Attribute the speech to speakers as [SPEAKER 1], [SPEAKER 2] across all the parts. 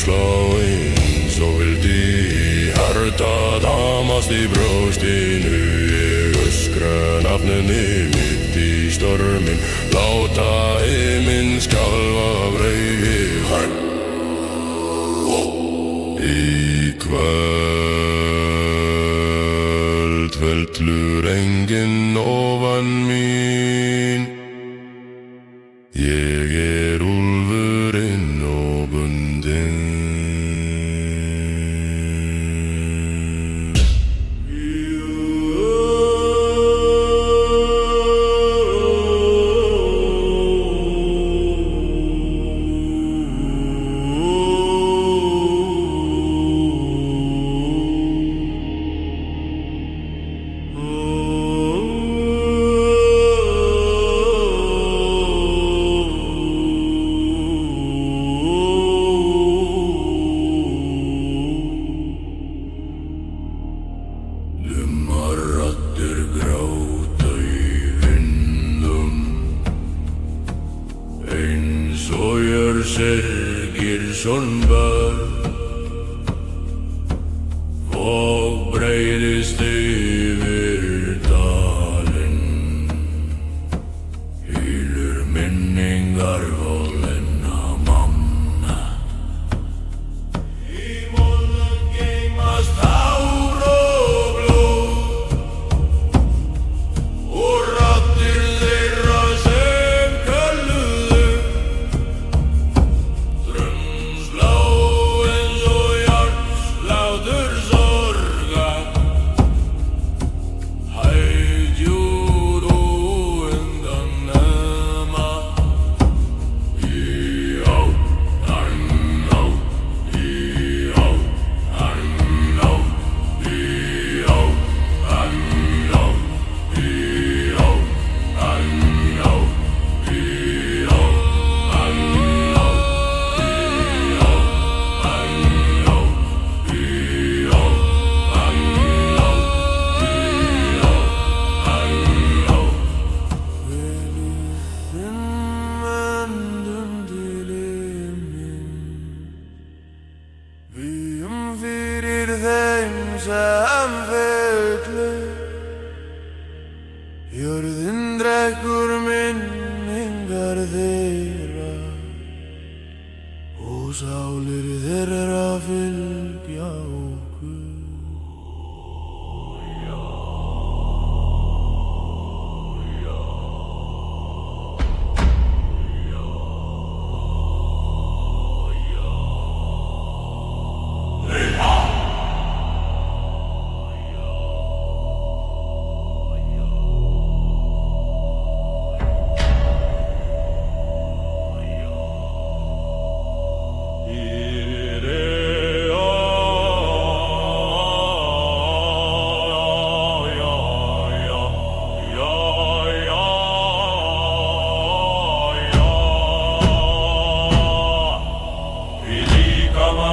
[SPEAKER 1] slá eins og vildi hjartað hamast í brjóstinu. Ég öskra nafninu mitt í storminn, láta heiminn skjálfa af reiði. Í kvöld fellur enginn ofan mín. Ég úlfurinn og bundinn. Raddir gráta í vindum, eins og Jörsergir sonnbörn. Og breiðist yfir dalinn, hylur minningar volenna manna. Í molum geymast hár og blóð, og raddir þeirra sem kölluðu. Drumslá eins og hjartslátur sorga, hægdjúpt og undan nema. Í átt, hann átt, í átt, hann átt, í átt, hann átt, í átt, hann átt, í átt, hann átt, í átt, hann átt, í átt, hann átt, Vendum til himinn, víum fyrir þeim sem féllu. Jörðin drekkur minningar þeirra, og sálir þeirra fylgja okkur.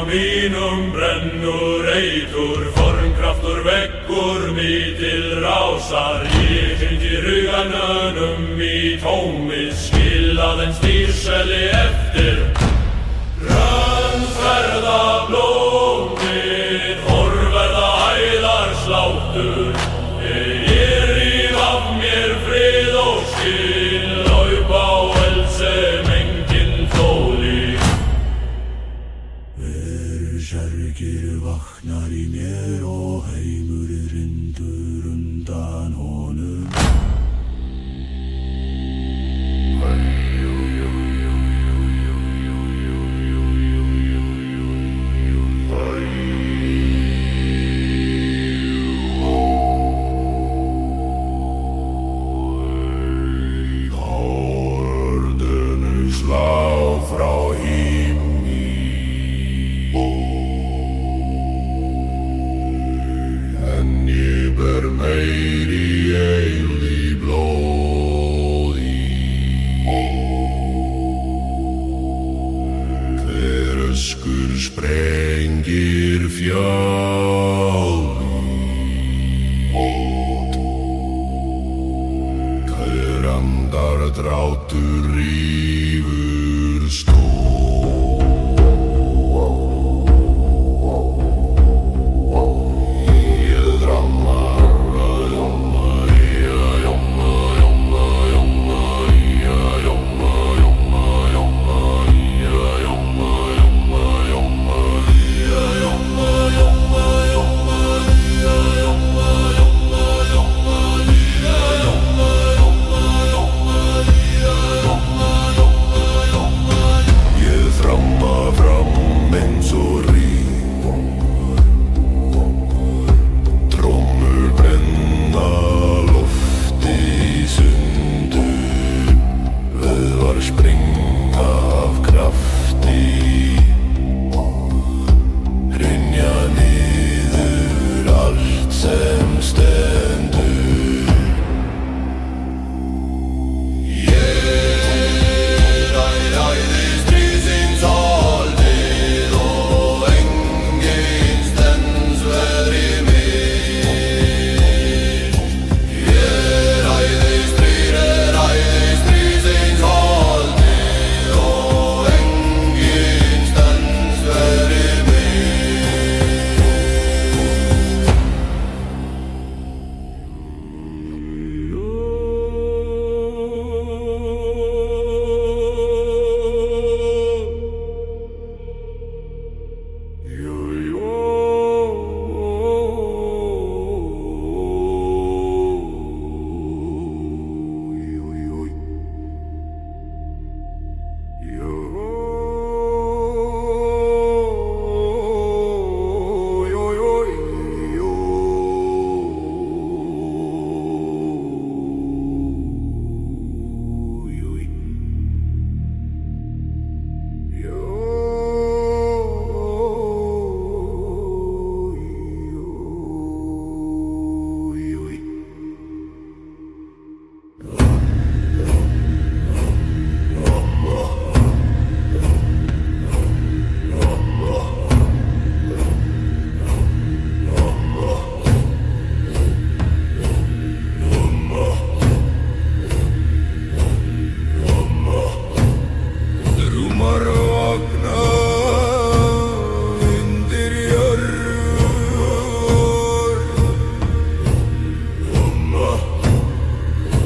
[SPEAKER 1] Mínum brennur eitur, formkraftur veggur mig til rásar. Ég hringi huganum í tómið, skilað en stýrseli eftir. Grönnsverða blómið, horverða æðar sláttur. Ég ríf af mér frið og skil, laup á eld sem enginn þóli. Berserkir vaknar í mér og heimurinn hrindur undan honum. Orðin slá frá himni, en ég ber meiri eilífð í blóði. Hver öskur sprengir fjálmið, hver andardráttur rífur skóg. var vakna undir jörð.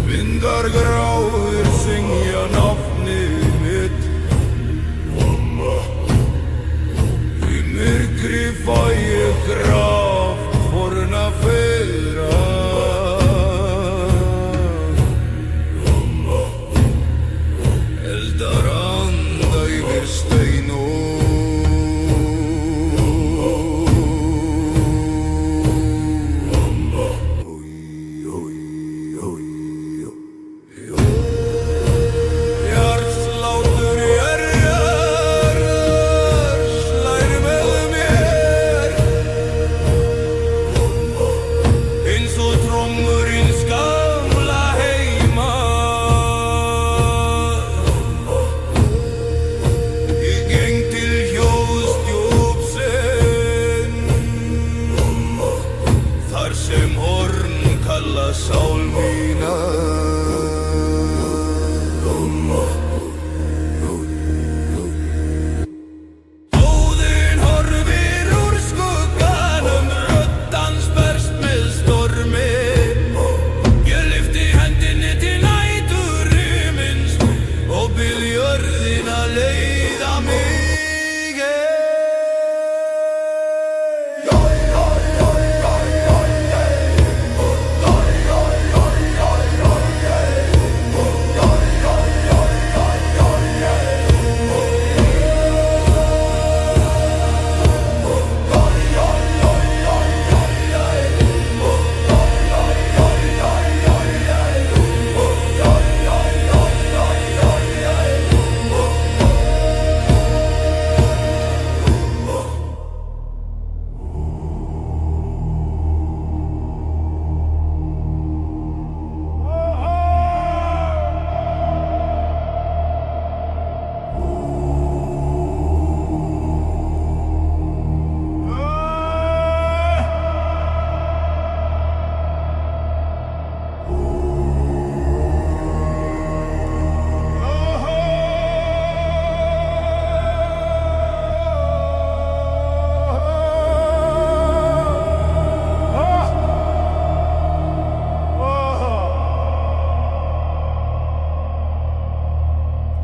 [SPEAKER 1] Vindar gráir syngja nafnið mitt. Í myrkri fæ ég kraft forna feðra. Eldar anda yfir stein Hjartslátur jörjar slær með mér, eins og trommurins gamla heima. Ég geng til hljóðstjúpsinn, þar sem horn kalla sál mína. Óðinn horfir úr skugganum, rödd hans berst með stormi. Ég lyfti hendinni til næturhimins og bið jörðina leiða mig.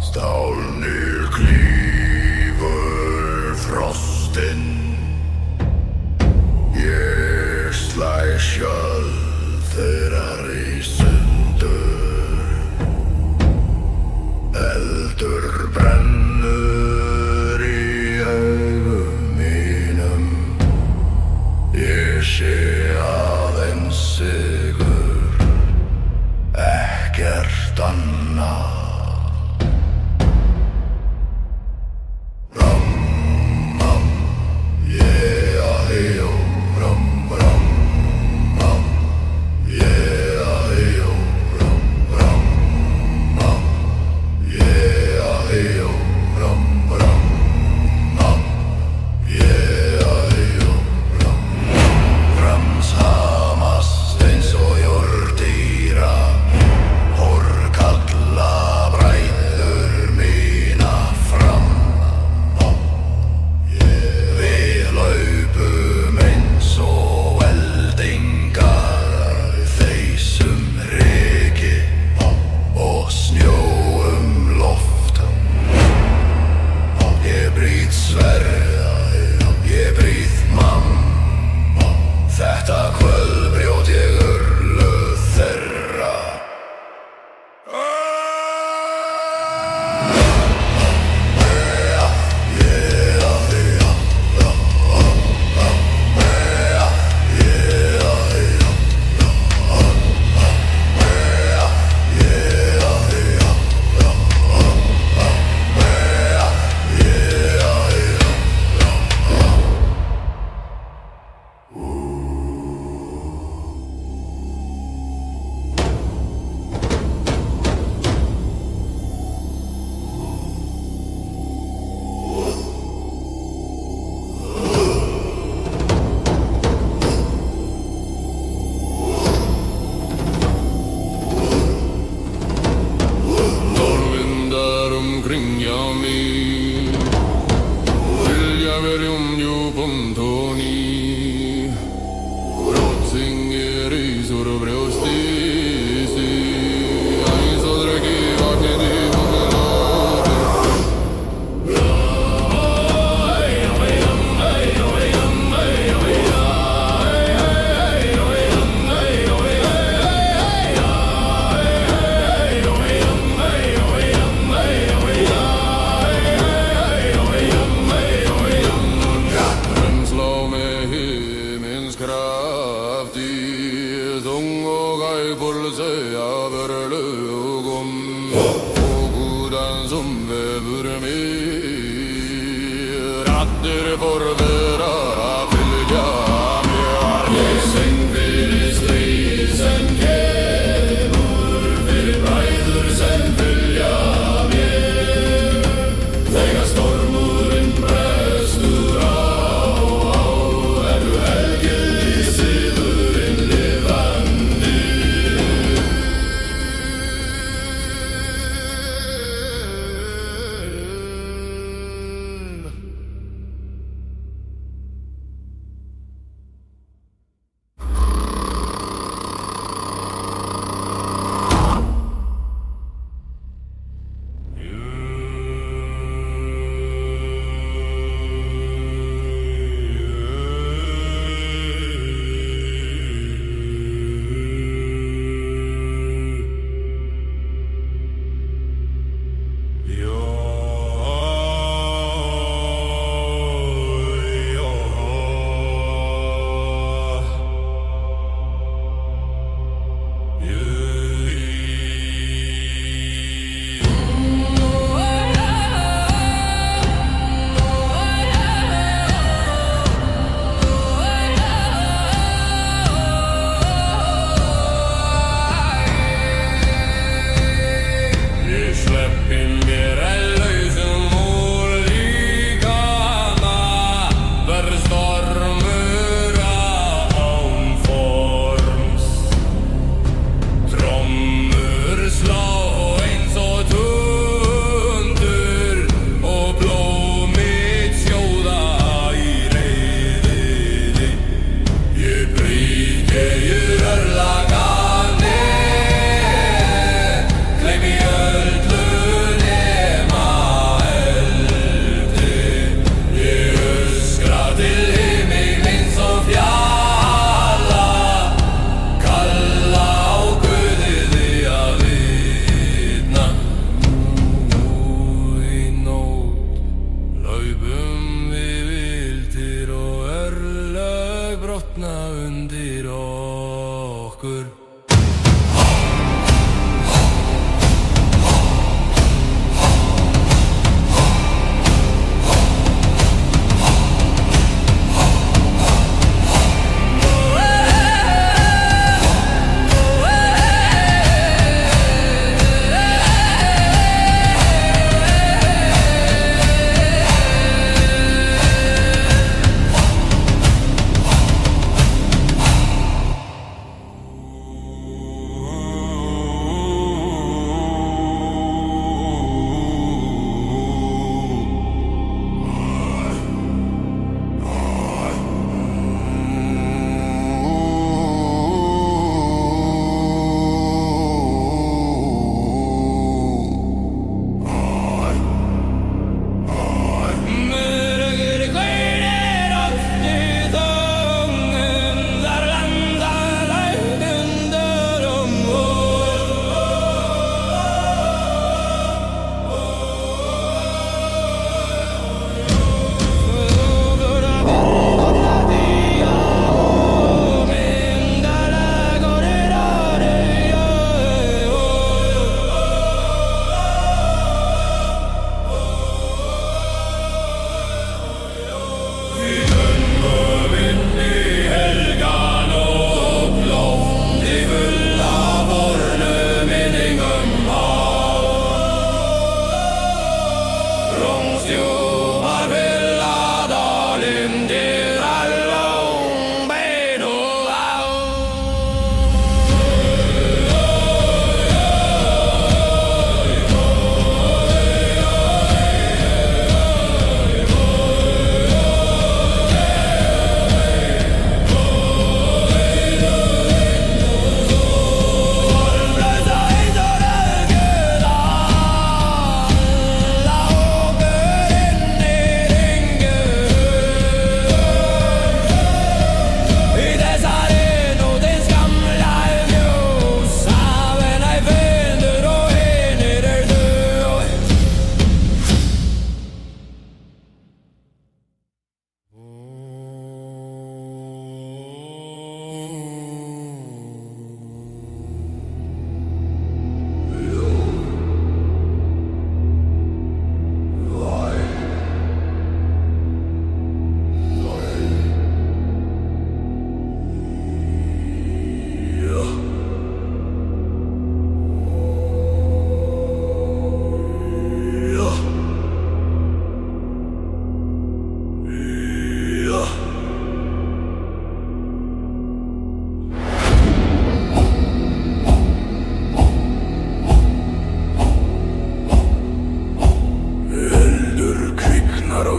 [SPEAKER 1] Stálnir klífur frostinn, ég slæ skjöld þeirra í sundur. Eldur brennur í augum mínum, ég sé aðeins sigur, ekkert annað. omkring jag mig.
[SPEAKER 2] djupom toni Brottsinger isor och bröst i sig Ein så dräckig vaken i vågelader Slå med himmelens kraft i tung och gajpulse över lugom och godan som väver med ratter förvärra fylja med säng vid strisen kemur vid braider sen fylja med Þegar stormurinn brestur á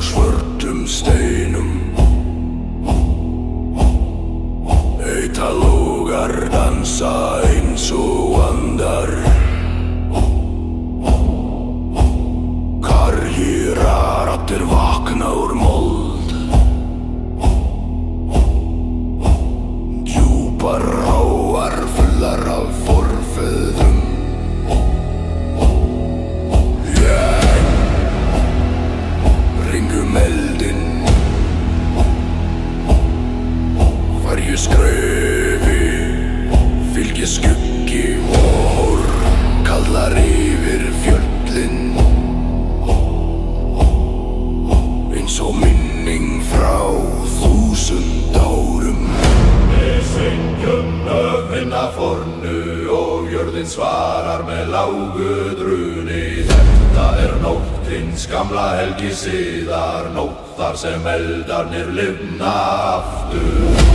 [SPEAKER 1] svörtum steinum. Heita lógar dansa eins og andar. Kargir raddir vakna úr mold. Djúpar ráar fullar af forfeðrum. Ringum eldinn. Hverju skrefi fylgir skuggi vor kallar yfir fjöllin. Eins og minning frá 1000 árum. Við syngjum nöfnin af fornu og jörðin svarar með lágu druni. Þetta nótt hins gamla helgi siðar, nótt þar sem eldarnir lifna aftur.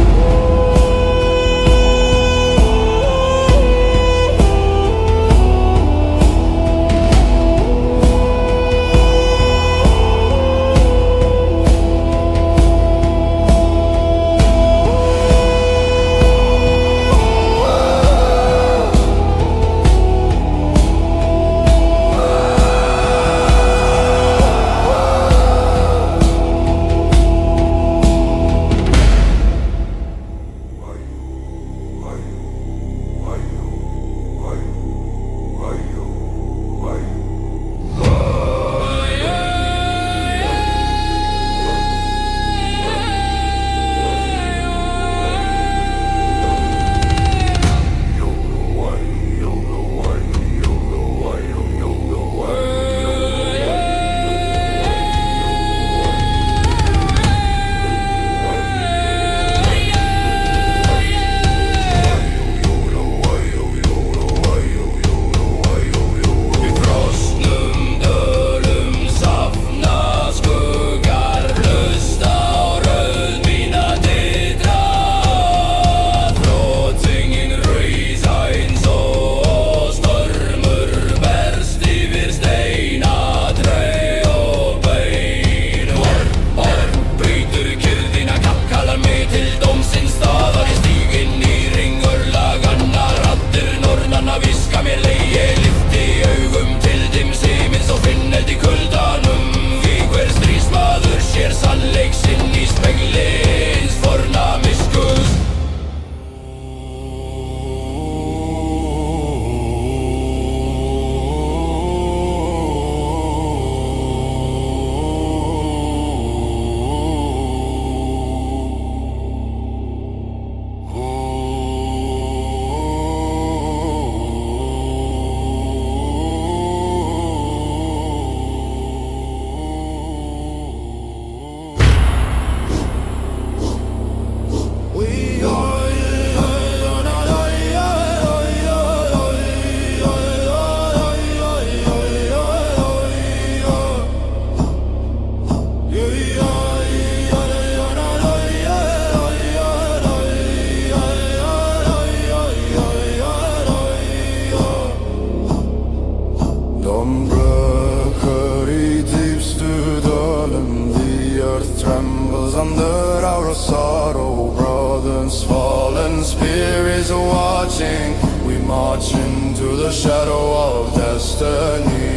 [SPEAKER 1] We march into the shadow of destiny.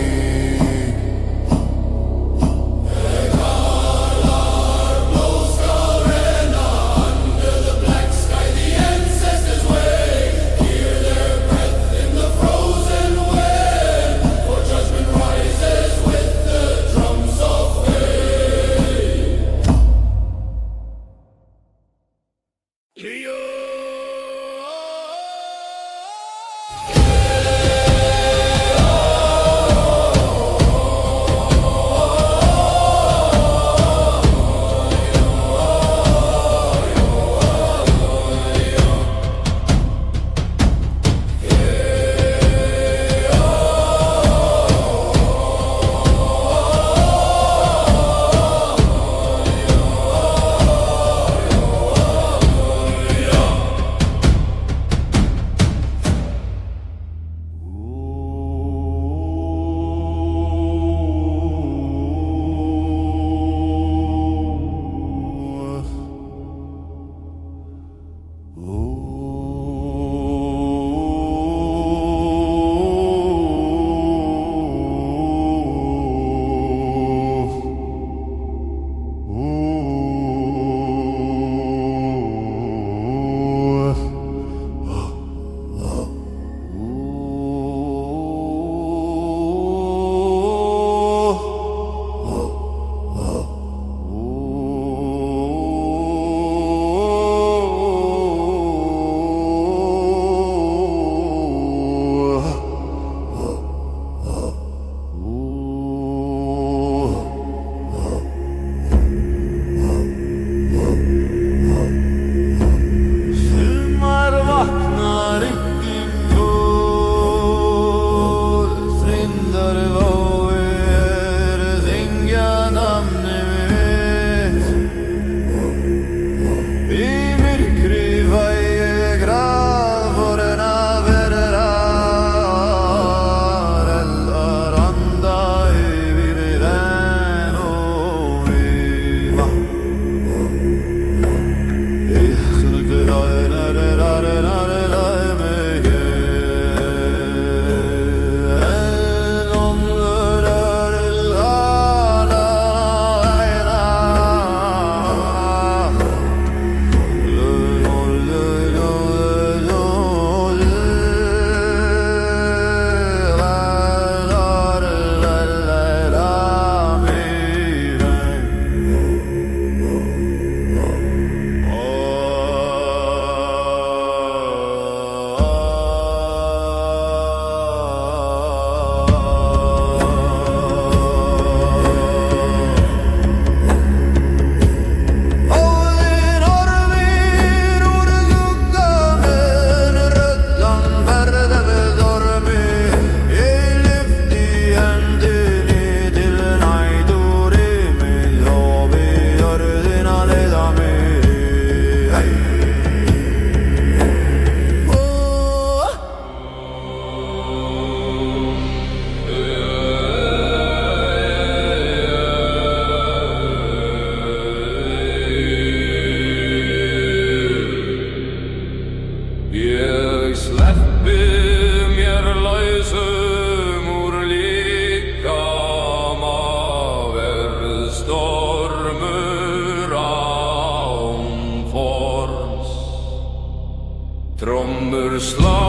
[SPEAKER 1] slá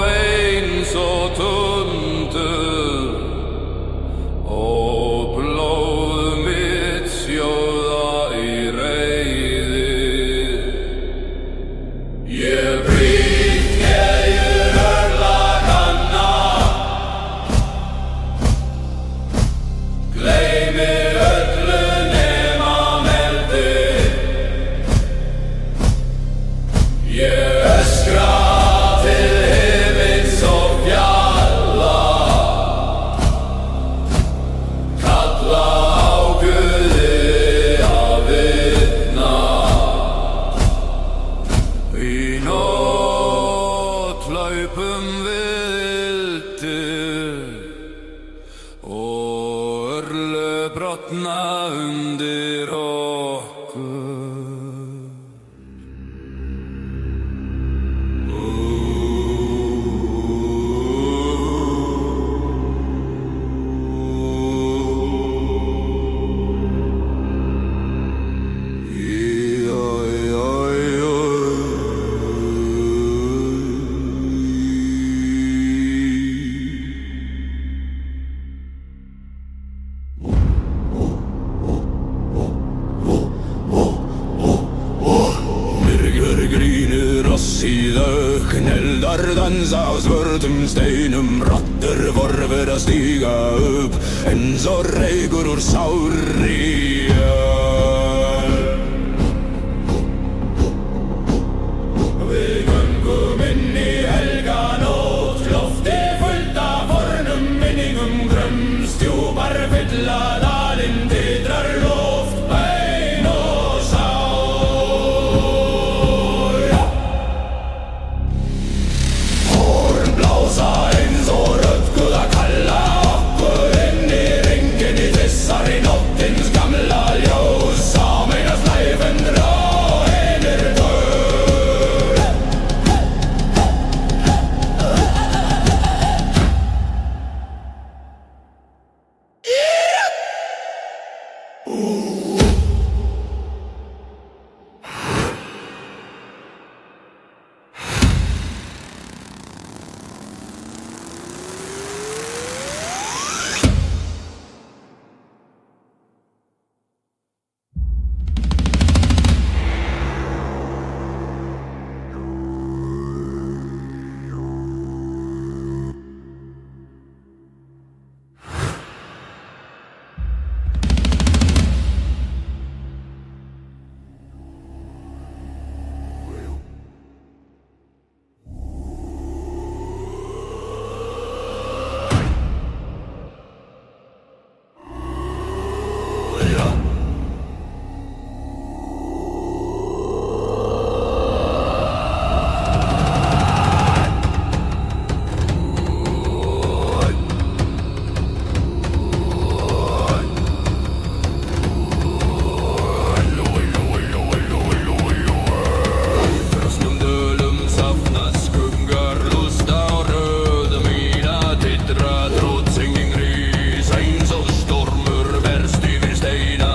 [SPEAKER 1] eins og tundur og blóð mitt sjóða í reiði. Ég brýt keðjur örlaganna, gleymi öllu nema meldi. Ég öskra til himins og fjalla, kalla á Guði að vitna. Í nótt hlaupum við ildir og örlög brotna undir okkur. Í þögn eldar dansa á svörtum steinum, raddir vorfur að stíga upp eins og reykur úr sárri jörð. Við göngum inn í helganótt, lofti fullt af fornum minningum, grömstjúpar fylla dalinn, titrar loft, bein og sál. Eins og rödd Guð að kalla okkur inn í ringinn í þessari nóttins gamla ljós. Sameinast læfendur og hinir döð. Titra, trótsenging rís, eins og stormur berst yfir steina.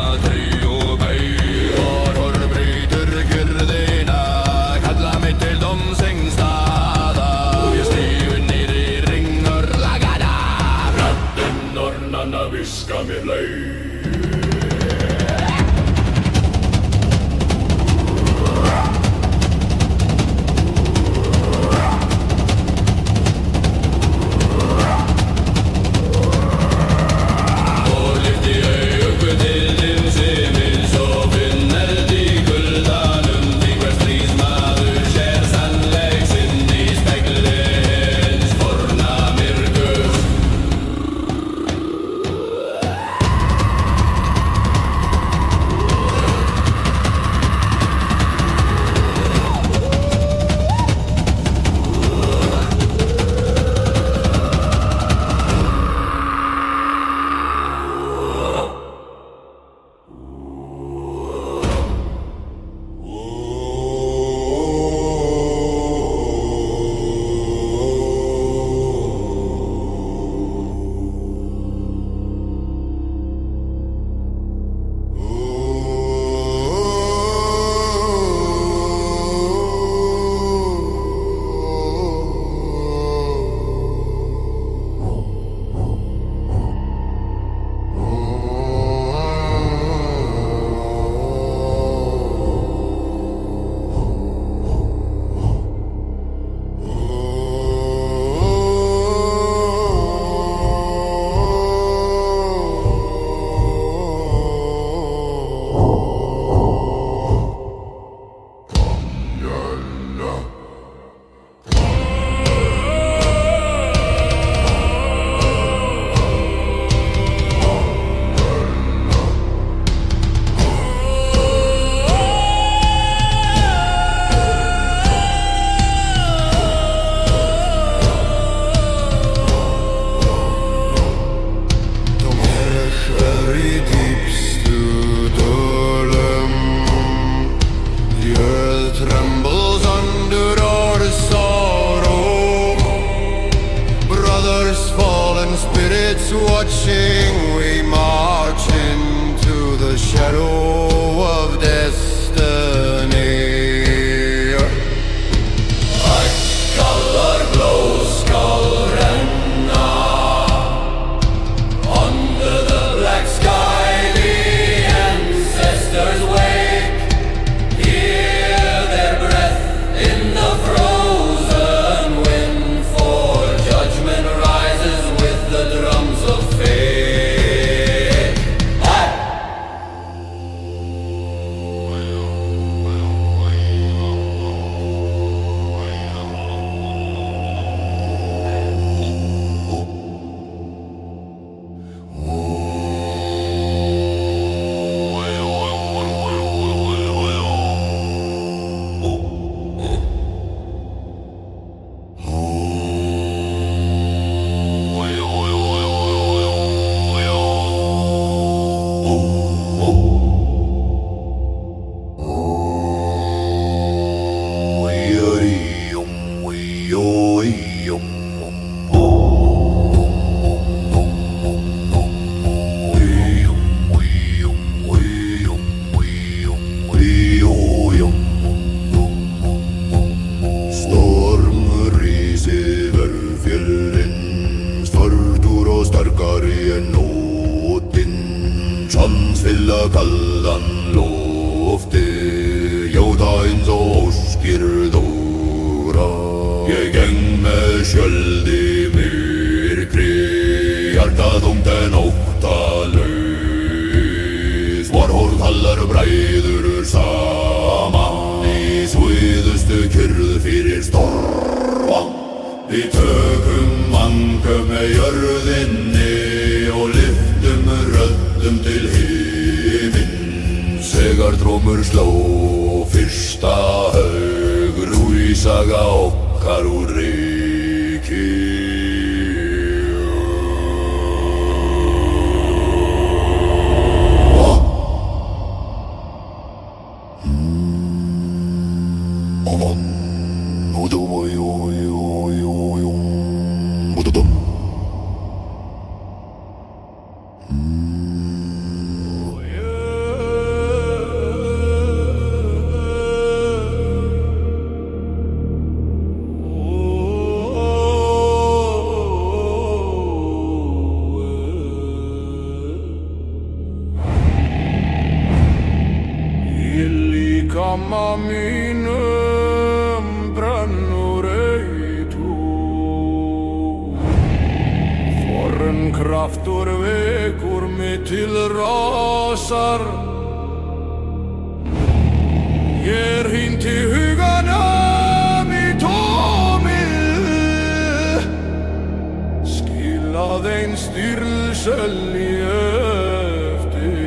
[SPEAKER 3] i dypeste dølen. The earth trembles under our sorrow. Brothers, fallen spirits watching, we march into the shadow of destiny.
[SPEAKER 1] Ættgallar blóð skal renna. Under the black sky the ancestors wake. Hear their breath in the frozen wind, for judgment rises with the drums of fate.
[SPEAKER 3] Storm riser över fjällen, störtor och starkare än någonsin. Chansfylla kallan lofte, jóta eins og óskir dóra. Ég geng með skjöld í myrkri, hjartað þungt en óttalaus. Varhol kallar bræður saman í sviðustu kyrrð fyrir storma. Við tökum mannkö með jörðinni og lyftum röddum til himins. Þegar trómur sló fyrsta haug, rúísaga okkar úr riki.
[SPEAKER 2] Líkama mínum brennur eitrú. Forn kraftur vekur mig til rasar. Ég hrinti huganum í tómið, skilað ein styrlsölji eftir.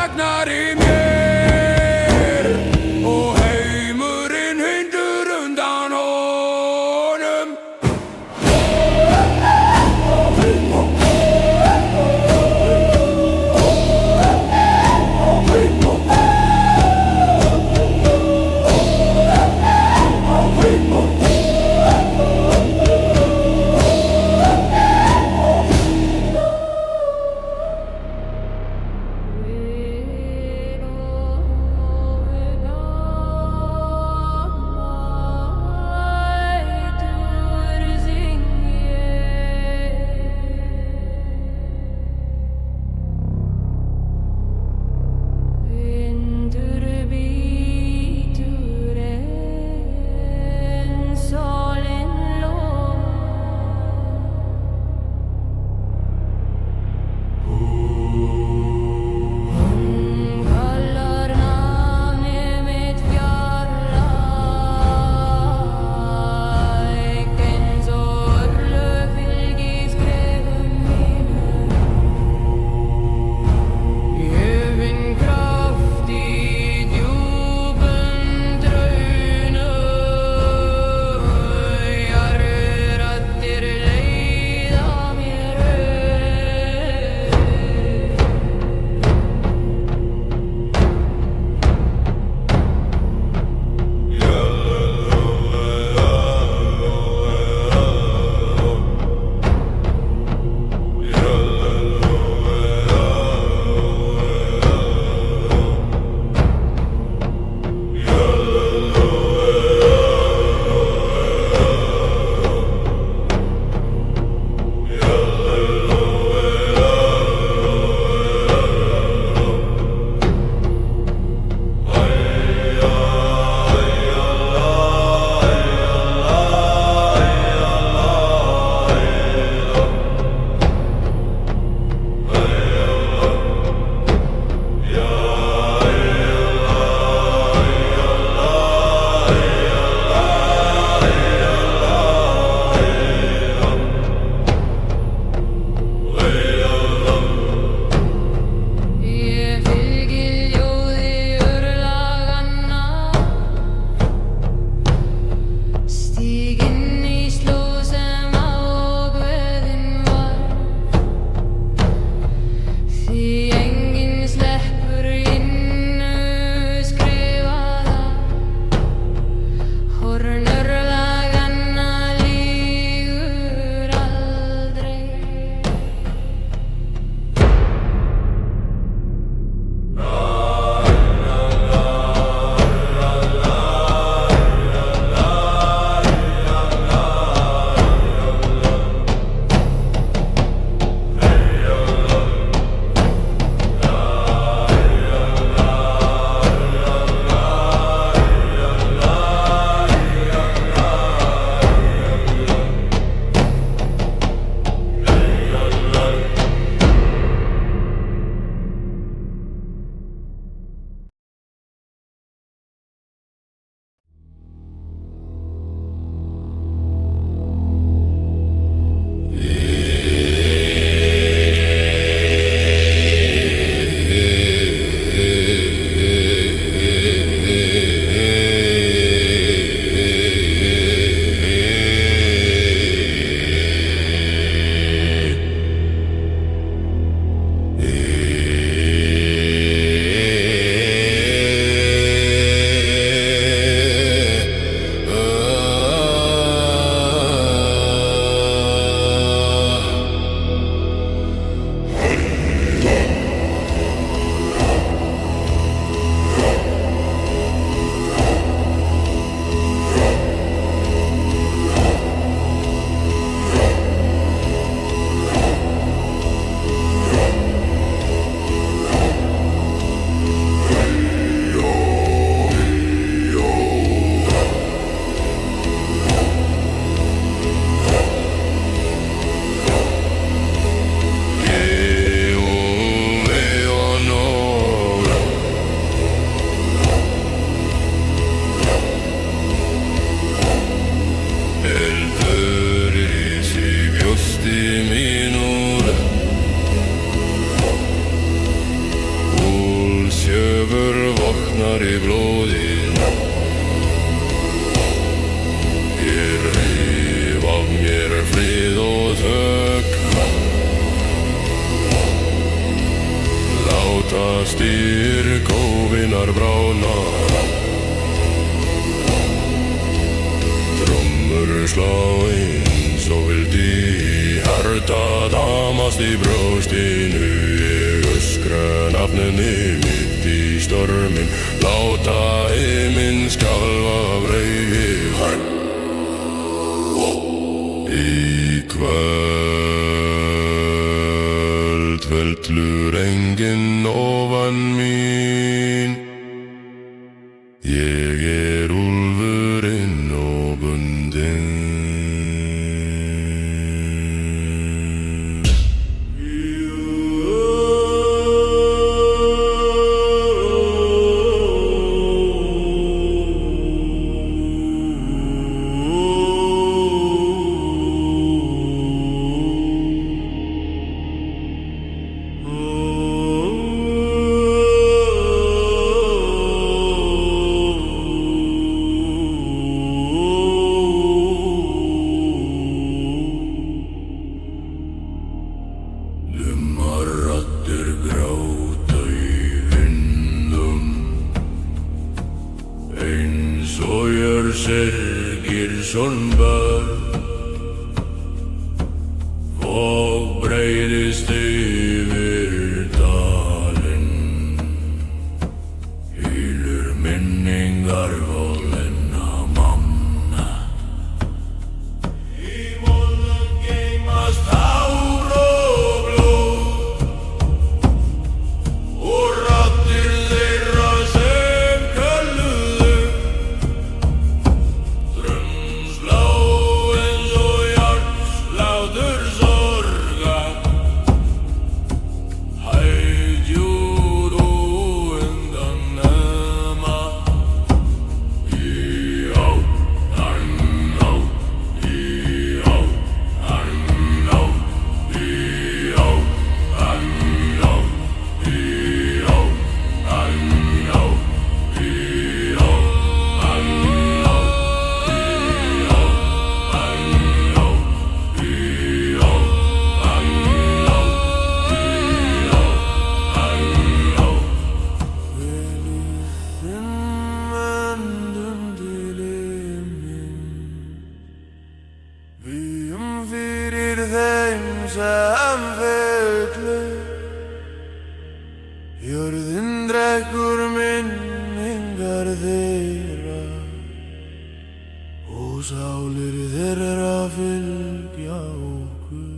[SPEAKER 1] vaknar í mér og heimurinn hrindur undan honum.
[SPEAKER 2] kólnar í blóðið. Ég reif af mér frið og þögn. Láta stýr kófinar brána. Trommur slá eins og vildi í hjarta damast í brjóstinu. Ég öskra nafninu mitt í stormin, láta heiminn skjálfa af reiði. Í kvöld fellur enginn ofan mín. Ég úlfurinn og bundinn. Og breiðist yfir dalinn, hylur minningar volenna manna. Í molum geymast hár og blóð og raddir þeirra sem kölluðu. Drumslá eins og hjartslátur sorga, hægjúð og undan nema. Í átt, hann átt, í átt, hann átt, í átt, hann átt, í átt, hann átt, í átt, hann fyrir þeim sem fuglu, jörðin drekkur minningar þeirra og sálir þeirra fylgja okkur.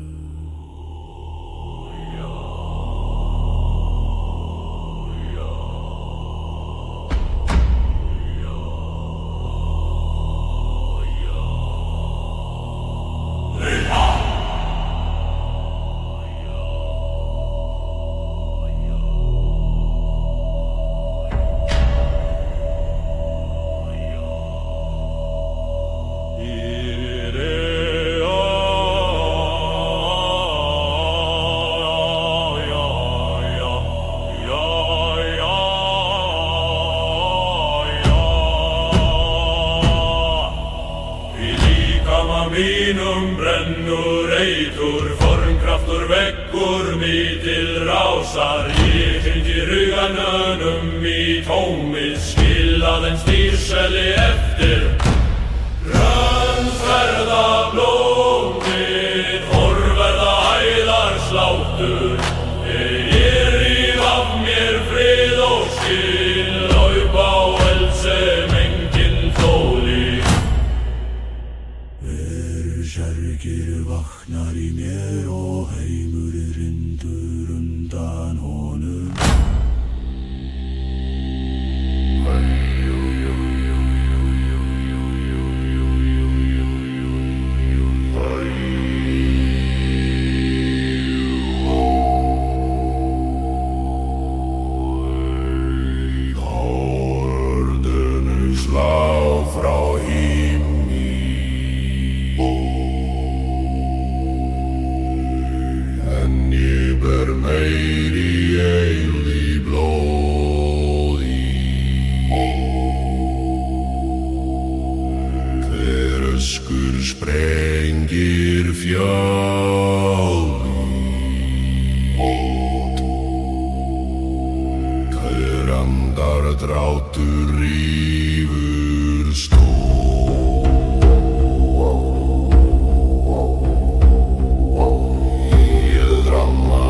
[SPEAKER 2] Mínum brennur eitur, formkraftur veggur mig til rásar. Ég hringi huganum í tómið, skil aðeins dýrseli eftir. Grönsverða blómið, horverða æðar sláttur. Ég ríf af mér frið og skil, laup á eld sem enginn þóli. Kyrr vaknar í mér og heimurinn hrindur undan honum.
[SPEAKER 3] sjálf Kærandar drátur rífur Ég dramma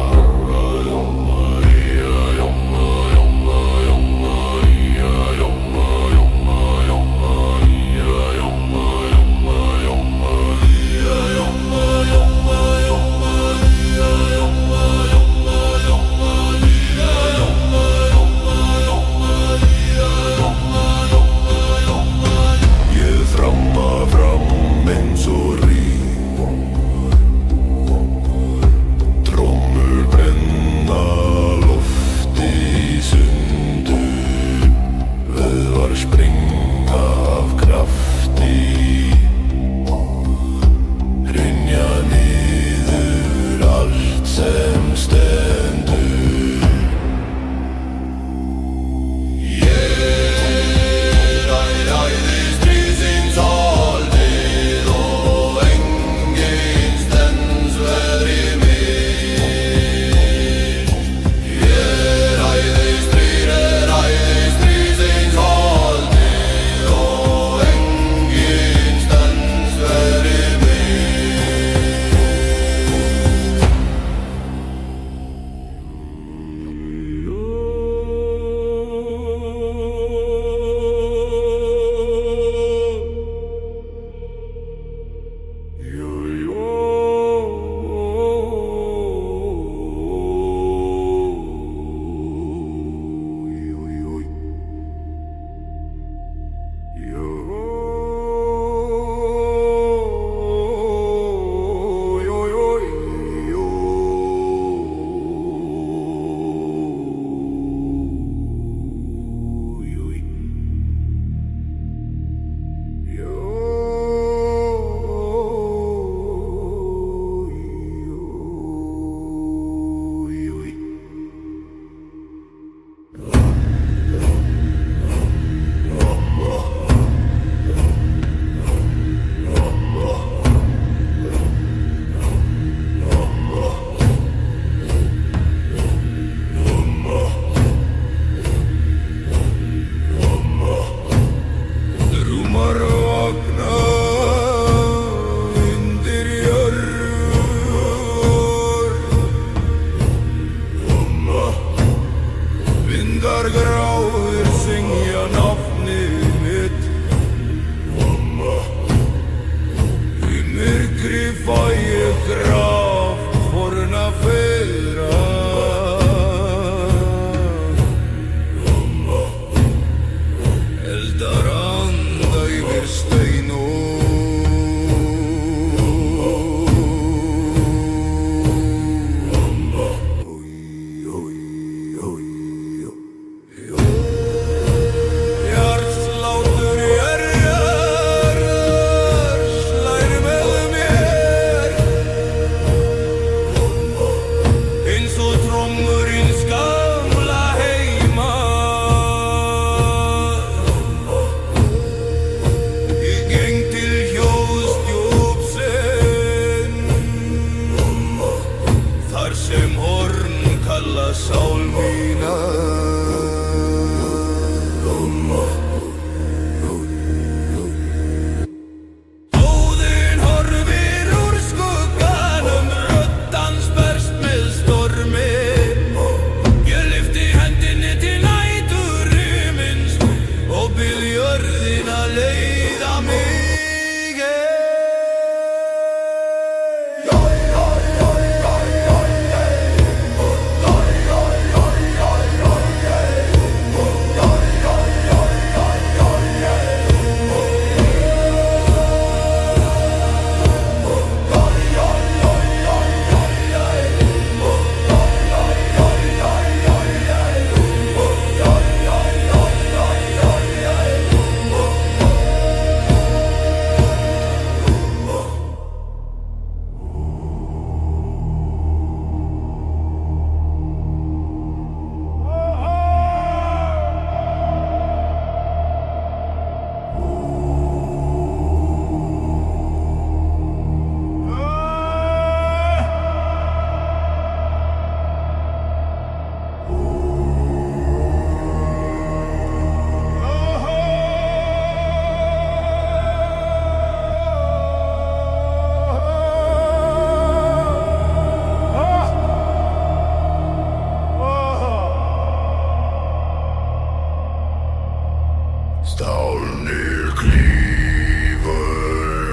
[SPEAKER 3] Stálnir klífur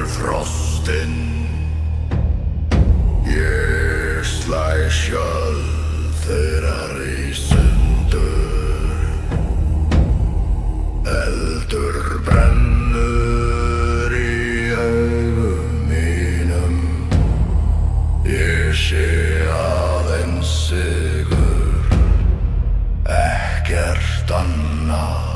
[SPEAKER 3] frostinn. Ég slæ skjöld þeirra í sundur. Eldur brennur í augum mínum. Ég sé aðeins sigur, ekkert annað.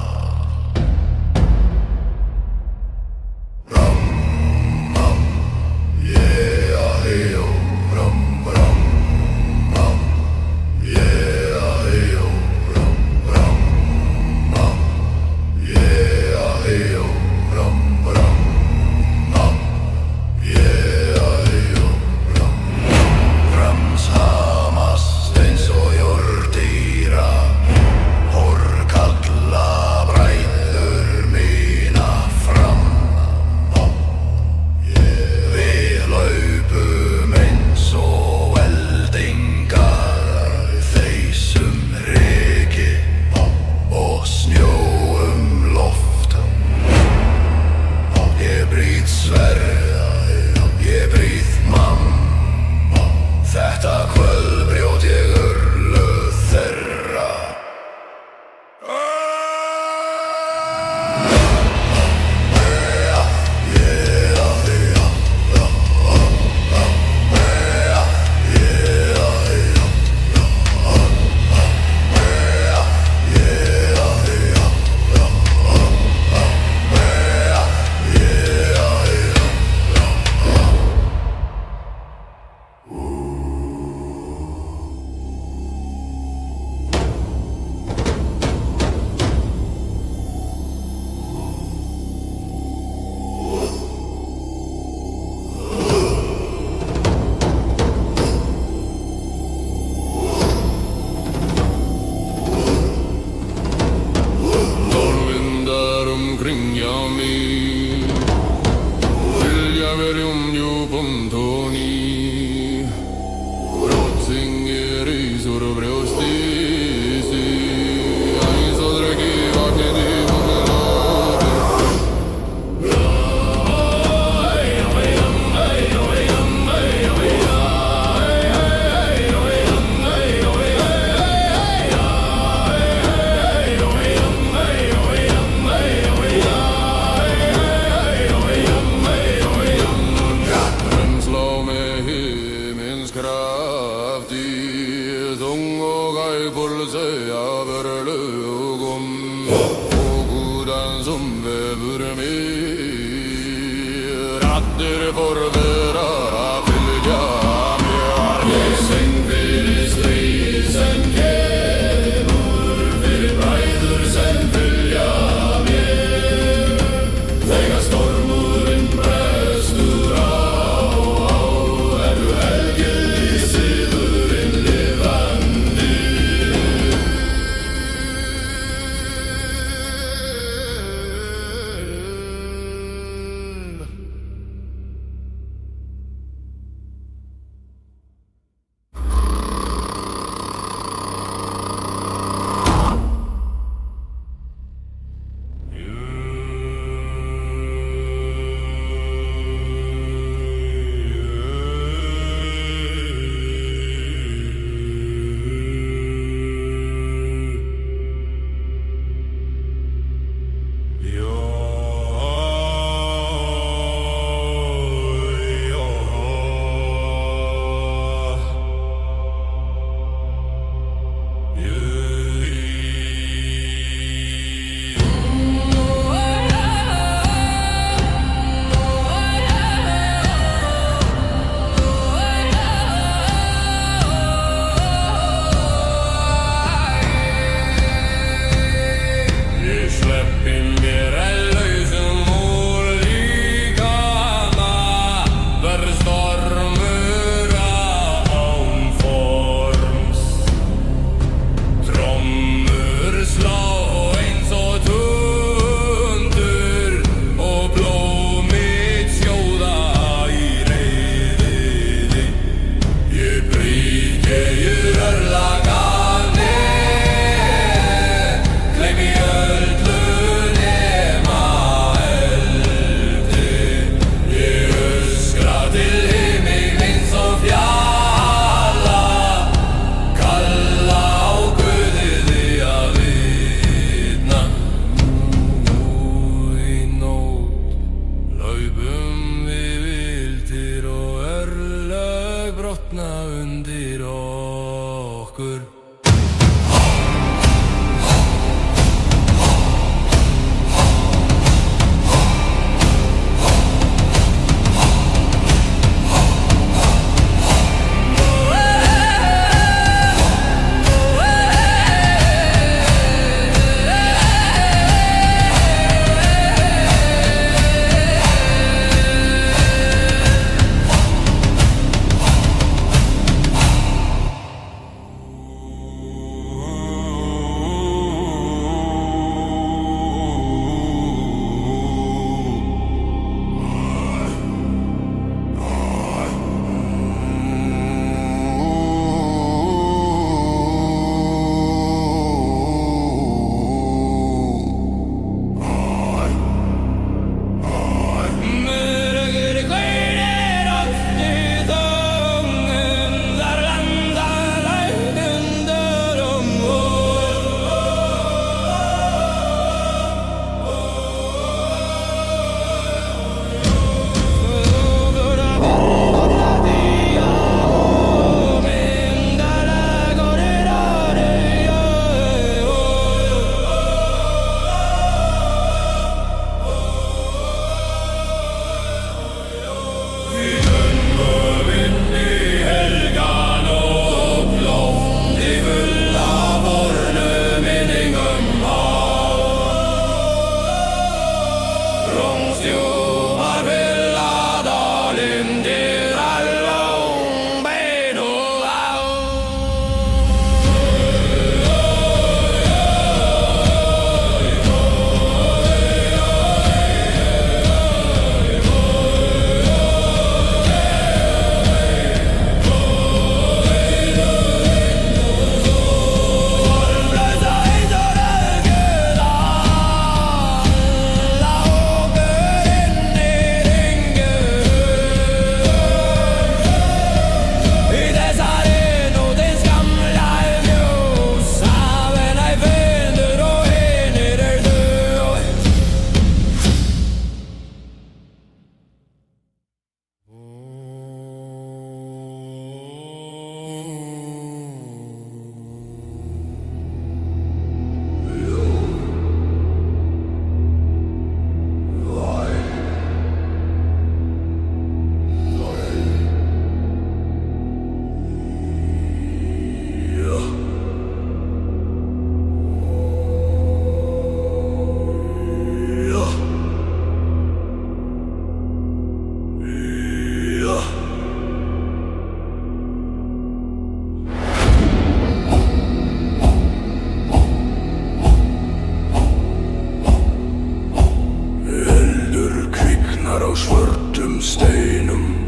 [SPEAKER 3] Ringar á svörtum steinum,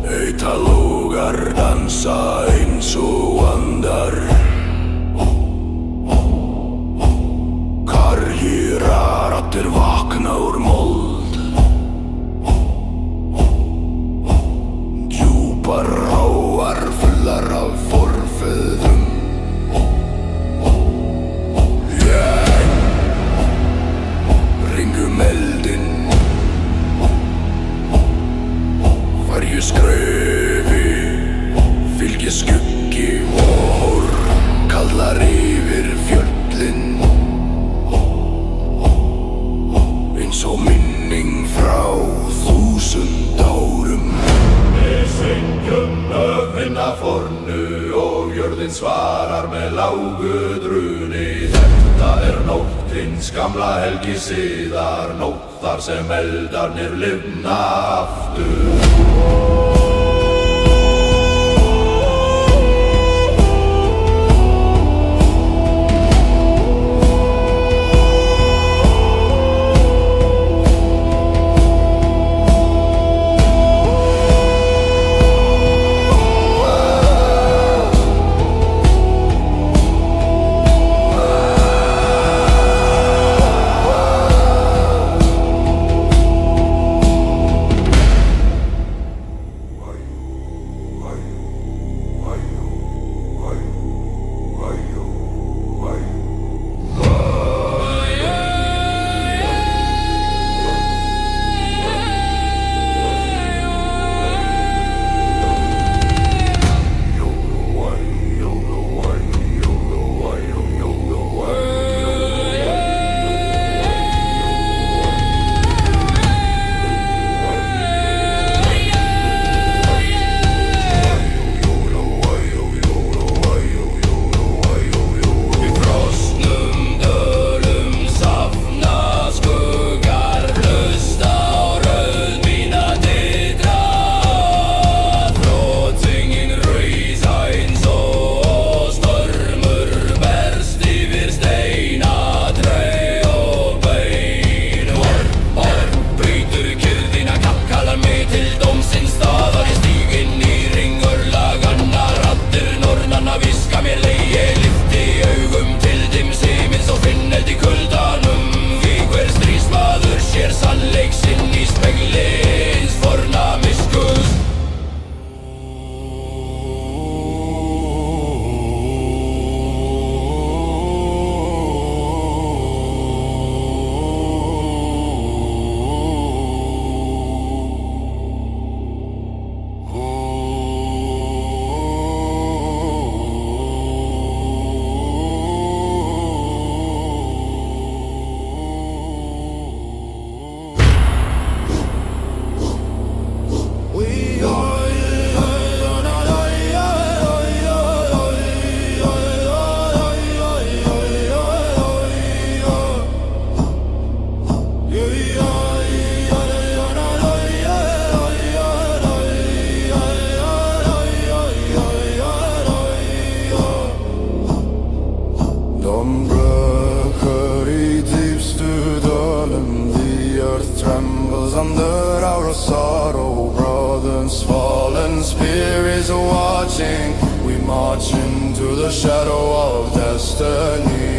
[SPEAKER 3] Eitalógar dansa eins og andar, kargir raddir vakna úr mold, djúpar ráar fullar af forfeðum. Ringum eldinn, hverju skrefi fylgir skuggi vor, kallar yfir fjöllin, eins og minning frá 1000 árum. Við syngjum öfina fornu og jörðin svarar með lágu druni. Þetta nótt hins gamla helgisiðar, nótt þar sem eldarnir lifna aftur.
[SPEAKER 4] Under our sorrow, brothers, fallen spirits are watching. We march into the shadow of destiny.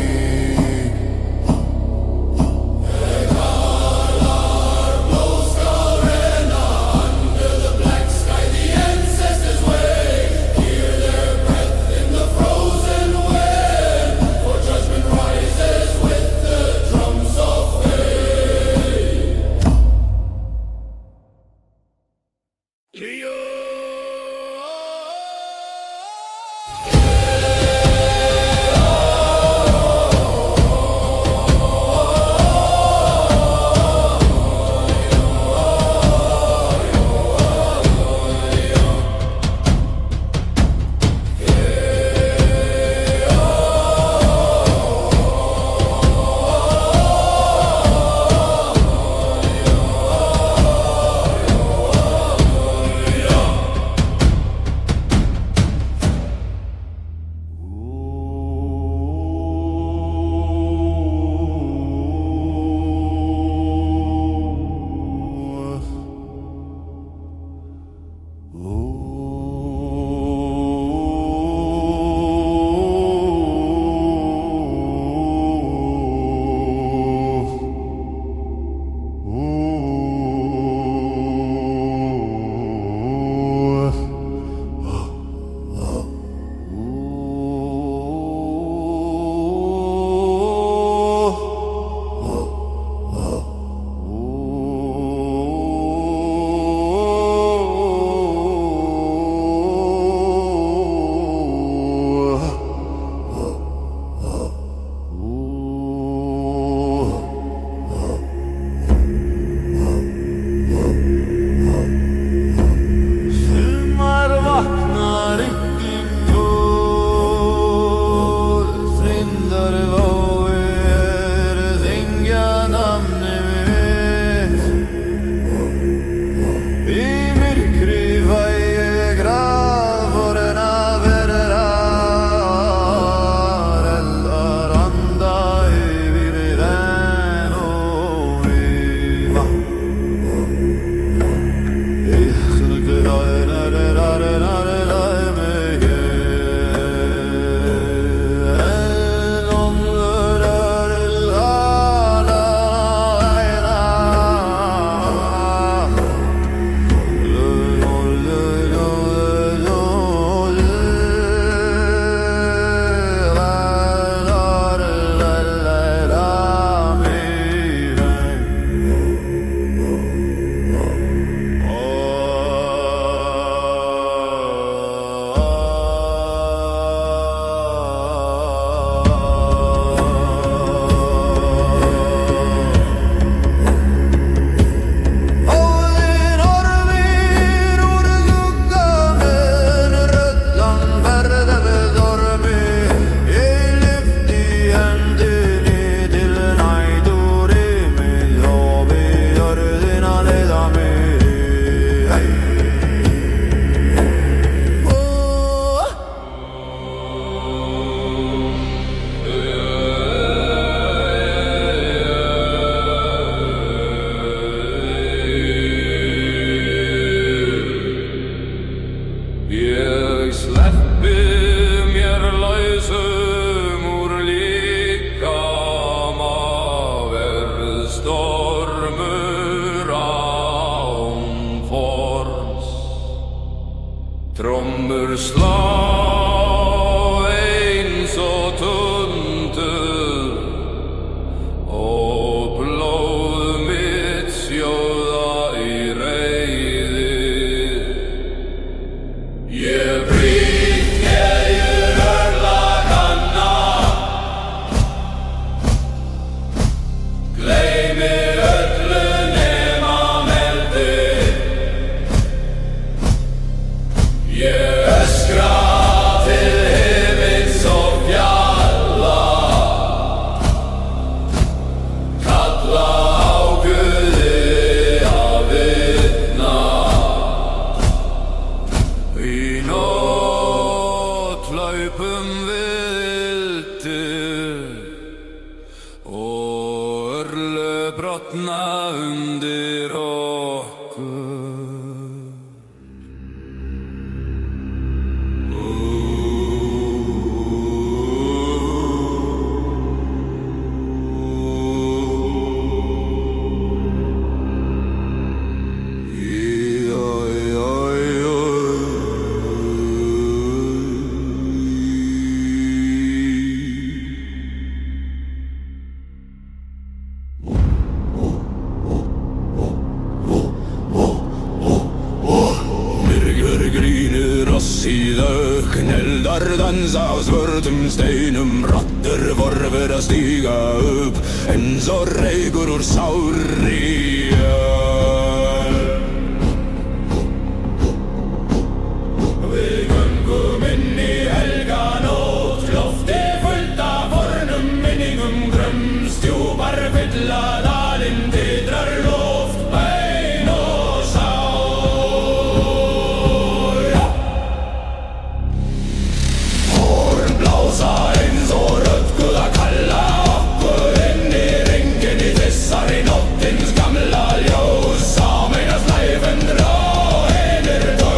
[SPEAKER 4] slá eins og tundur og blóð mitt sjóða í reiði. Ég brýt keðjur örlaganna, gleymi öllu nema meldi. Ég öskra til himins og fjalla, kalla á Guði að vitna. Í nótt hlaupum við vildir og örlög brotna undir okkur. Eldar dansa á svörtum steinum, rattur vorfur að stíga upp eins og reykur úr sárri jörð. Við göngum inn í helganótt, lofti fullt af fornum minningum, grömstjúpar fylla dalinn, titrar loft, bein og sál. Eins og rödd Guða kalla okkur inn í ringinn í þessari nóttins gamla ljós. Sameinast læfendur og hinir döð.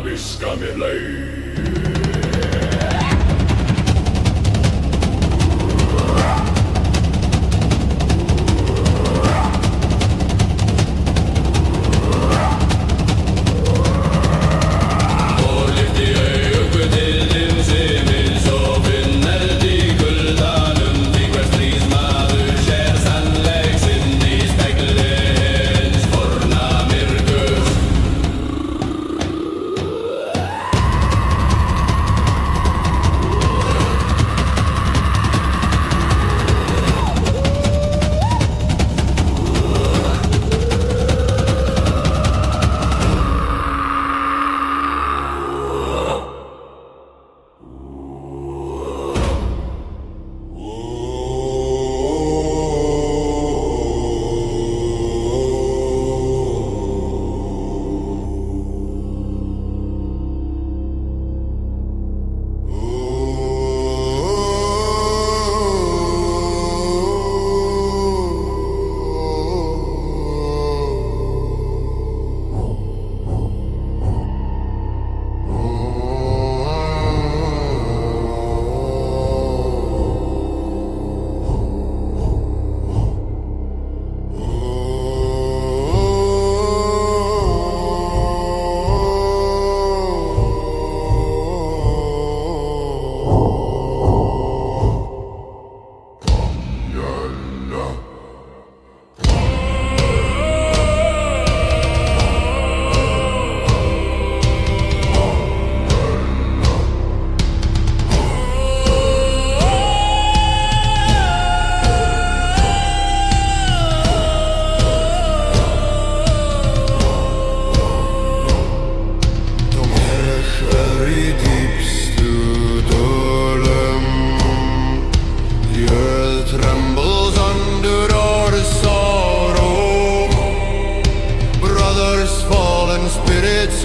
[SPEAKER 4] Viska mér leið.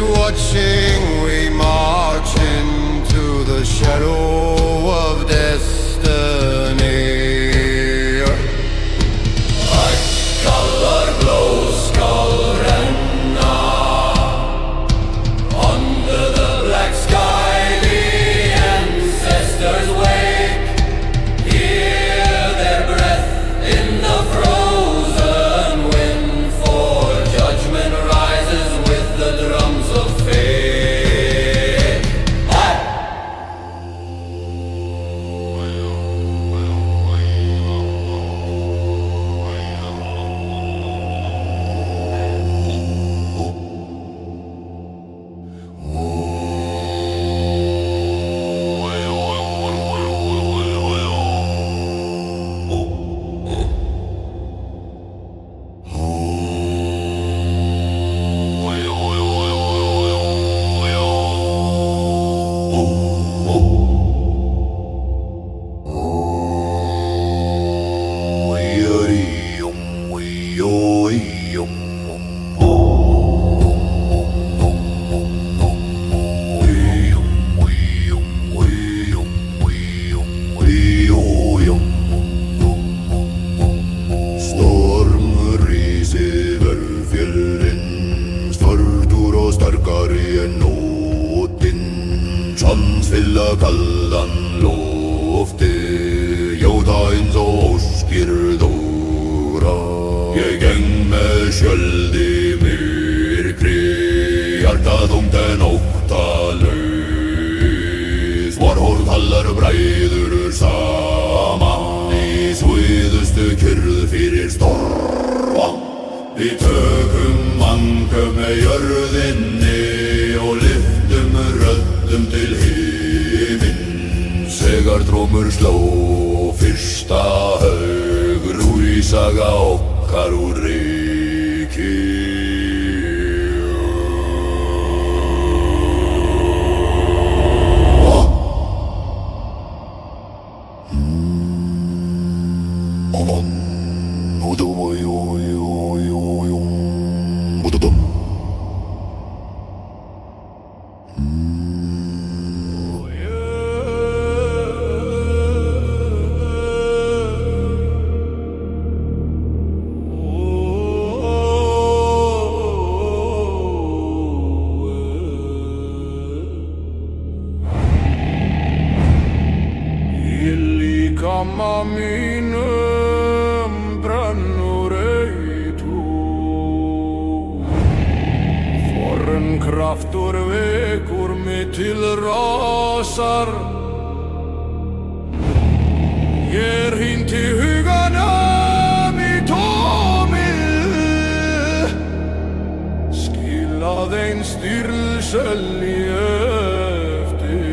[SPEAKER 5] watching, we march into the shadow of destiny.
[SPEAKER 4] Ættkallar blóðskálrenna. Under the black sky the ancestors wake. Hear their breath in the frozen wind, for judgment rises with the drums of fate.
[SPEAKER 3] Stormur rís yfir fjöllin, stoltur og sterkari en nótin. Sans fylla kaldan loftið, jóta eins og óskir dóra. Ég geng með skjöld í myrkri, hjartað þungt en óttalaus. Varhorð hallar bræður saman í sviðustu kyrrð fyrir storma. Við tökum mannkaup með jörðinni og lyftum röddum til himins. Þegar trómur sló fyrsta haug, rúísaga okkar úr ryki.
[SPEAKER 5] Líkama mínum brennur eitur, forn kraftur vekur mig til rasar. Ég hrinti huganum í tómið, skilað ein styrlselji eftir.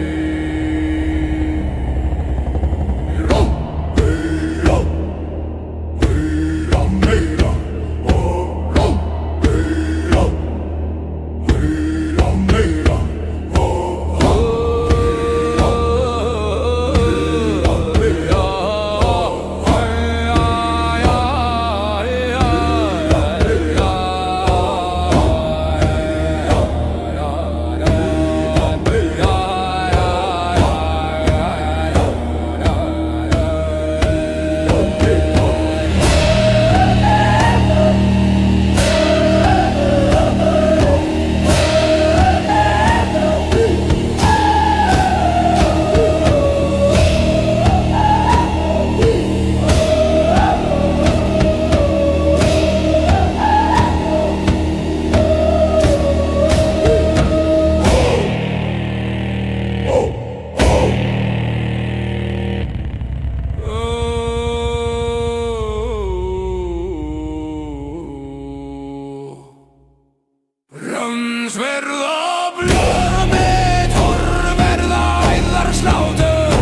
[SPEAKER 5] Verða blöð mitt, horverða æðar slátur.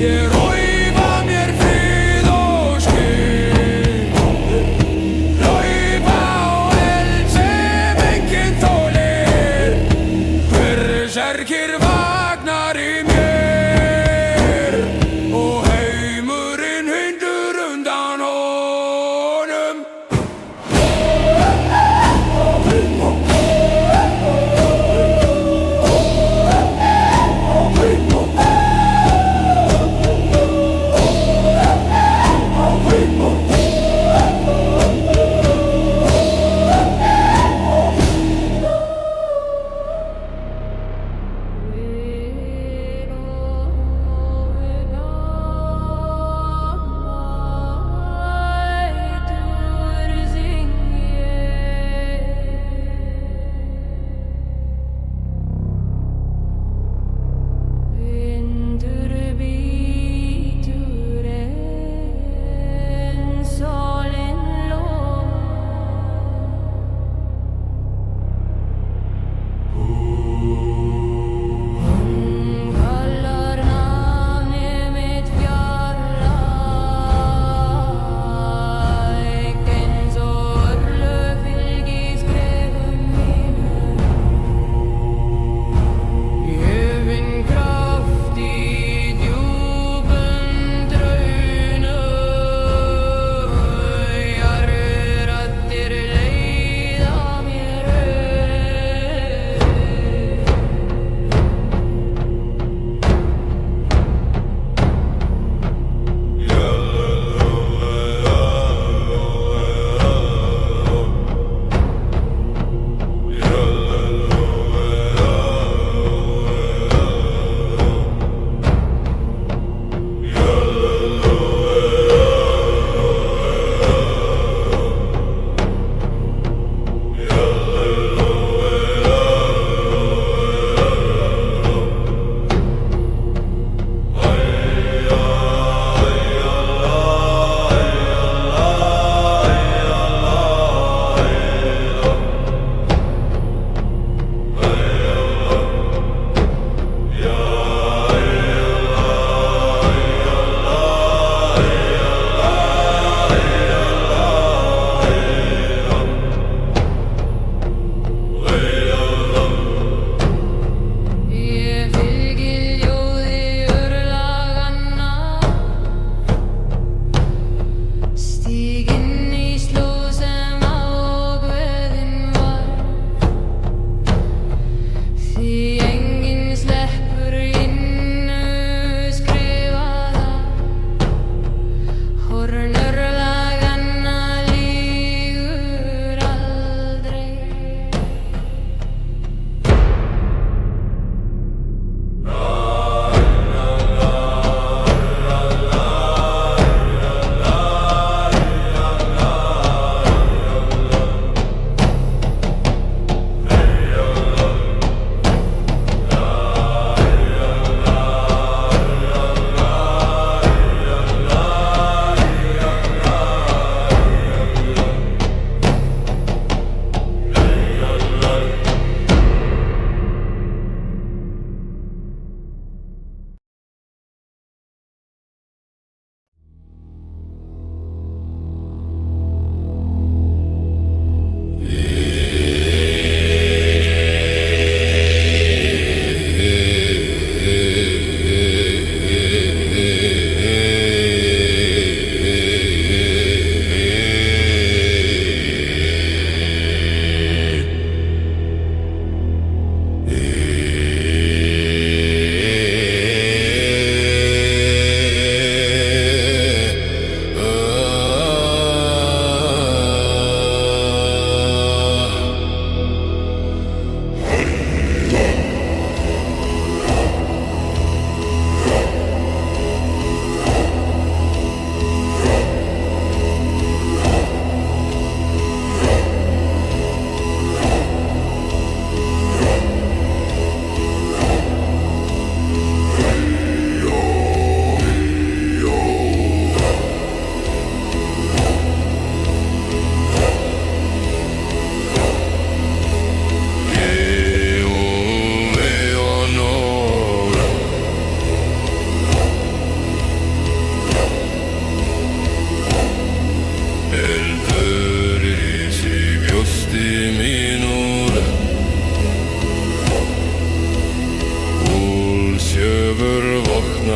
[SPEAKER 5] Ég raufa mér frið og skil, hlaupa á eld sem enginn þolir. Berserkir vagnar í mér og heimurinn hundur undan honum.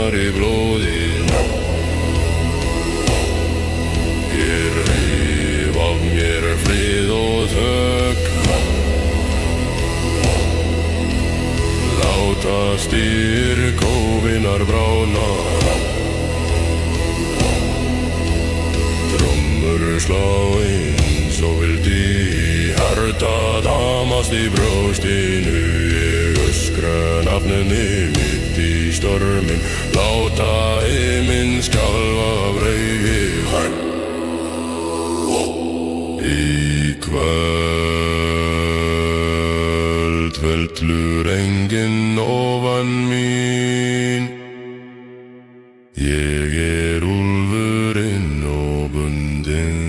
[SPEAKER 2] kólnar í blóðið. Ég reif af mér frið og þögn, láta styrkófinar brána. Trommur slá eins og vildi hjartað hamast í brjóstinu. Ég öskra nafninu mitt í stormin, láta heiminn skjálfa af reiði. Í kvöld fellur enginn ofan mín. Ég úlfurinn og bundinn.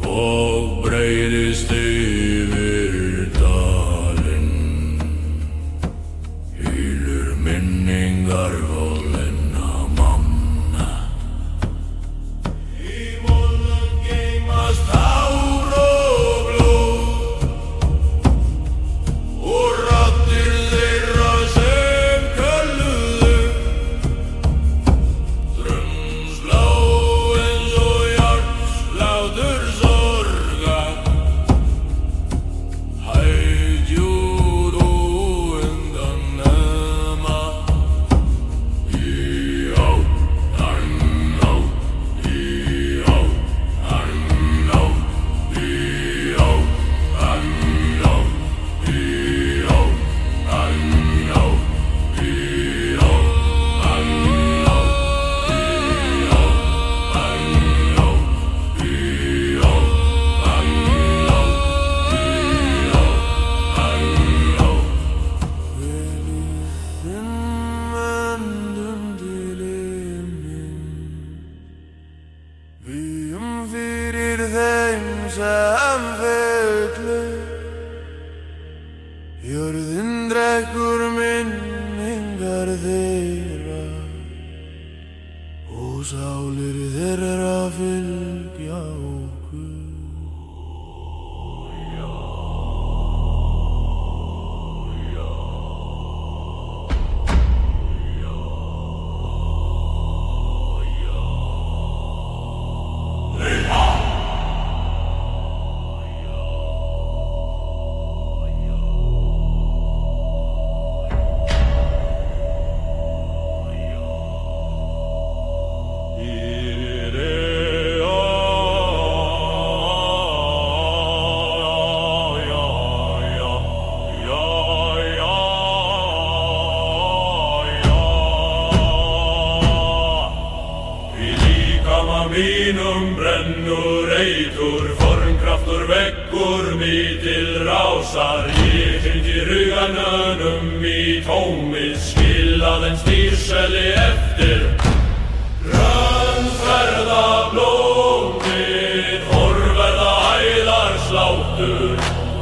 [SPEAKER 2] Og breiðist yfir dalinn, hylur minningar volenna manna. Í molnum geymast hár og blóð og raddir þeirra sem kölluðu. Drumslá eins og hjartslátur sorga, hægdjúð og undan nema. Í átt, hann átt, í átt, hann átt, í átt, hann átt, í átt, hann átt, í átt, hann átt, fyrir þeim sem féllu. Jörðin drekkur minningar þeirra og sálir þeirra fylgja okkur. Mínum brennur eitur, formkraftur veggur mig til rásar. Ég hringi huganum í tómið, skil aðeins dýrseli eftir. Grönsverða blómið, horverða æðarsláttur.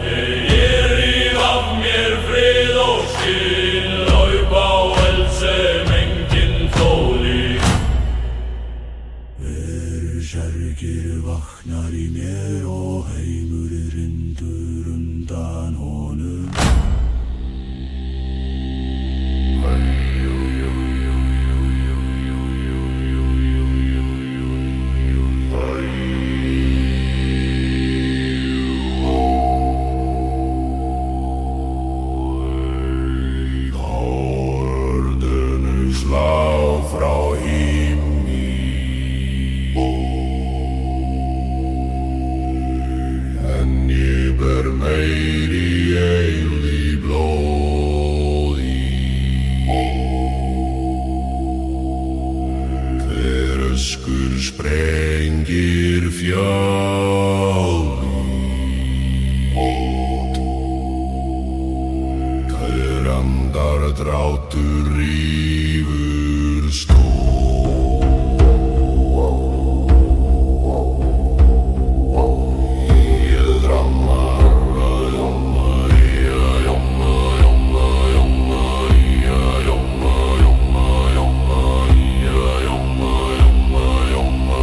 [SPEAKER 2] Ég ríf af mér frið og skil, laup á eld sem enginn þóli. Berserkir vaknar í mér og heimurinn hrindur undan honum. Hárðunum slá frá himni, en ég ber
[SPEAKER 3] drátur rífur skóg. Ég dramma, jomma, jomma, jomma, jomma, jomma, jomma, jomma, jomma, jomma, jomma,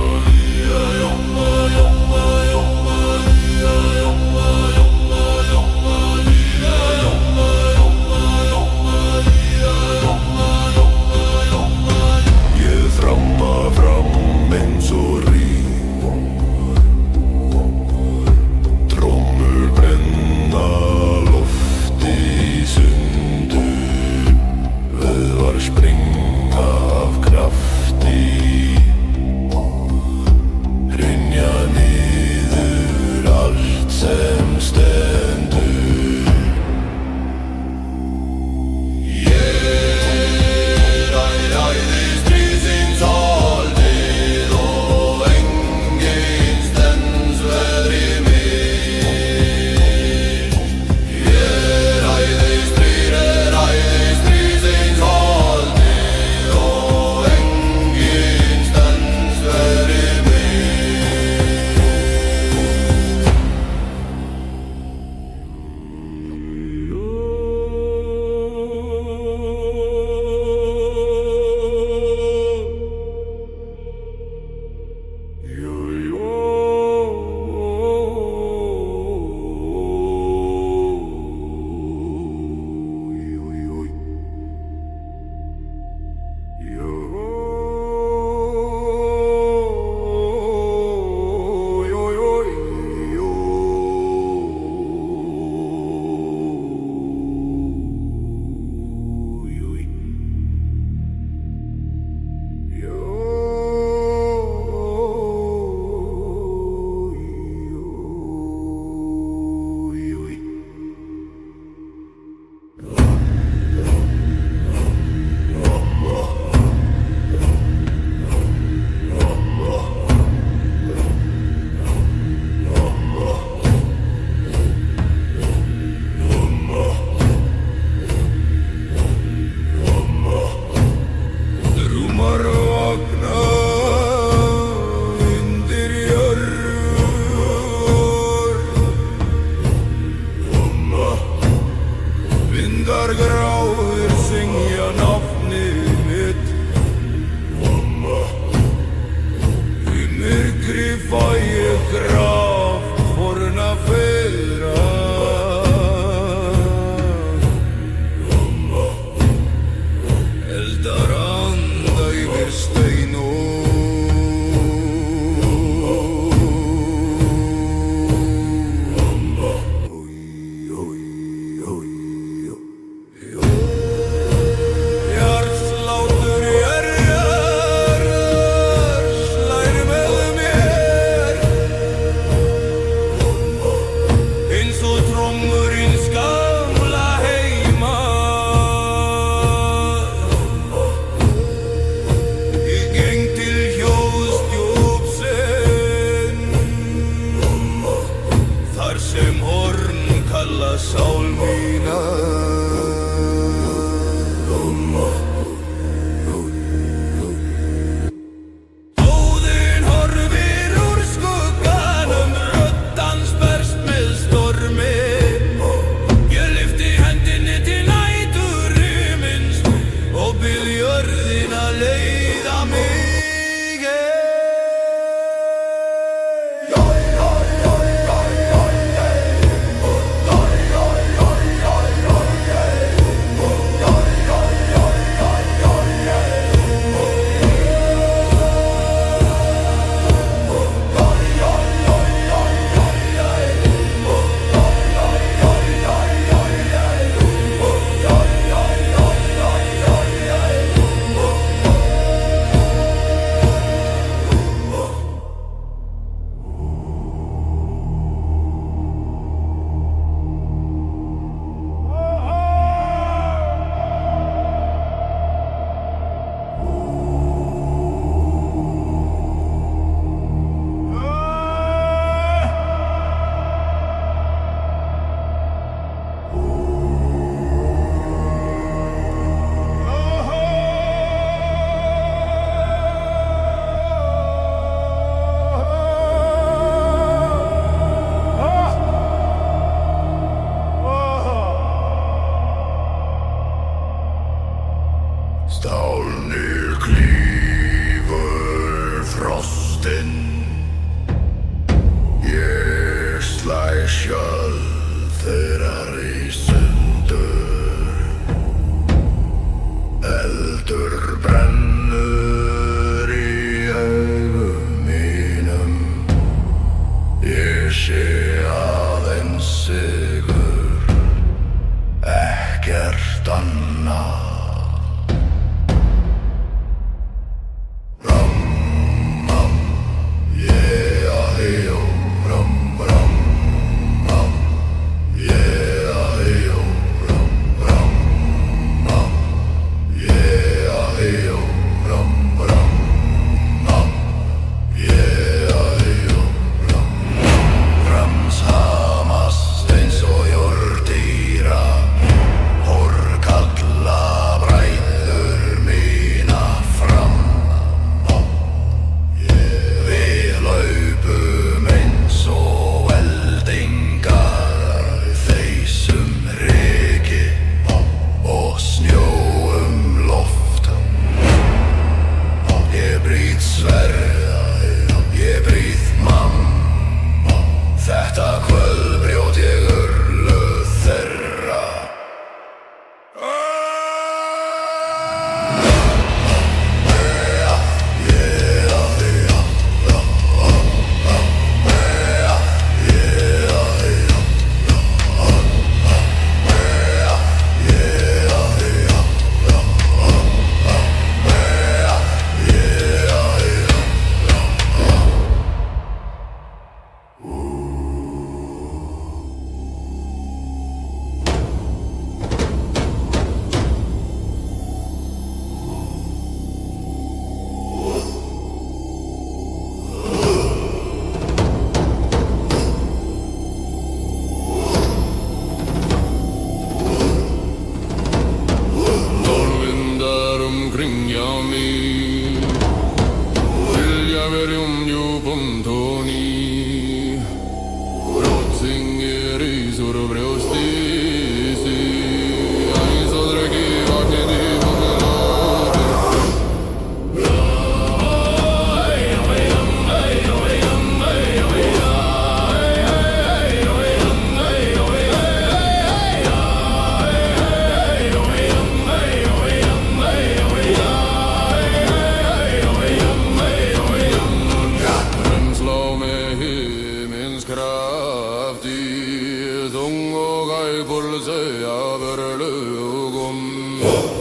[SPEAKER 2] polse överlögon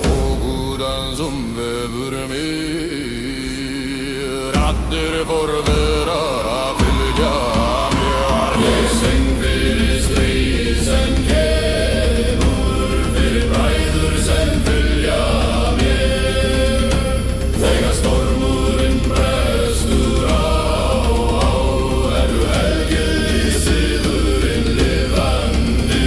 [SPEAKER 2] och godan som väver mer att det får vara fylja mer sen vill strisen kemur för breidur sen fylja mer þegar stormurinn brestur á du helgið í sigurinn lifandi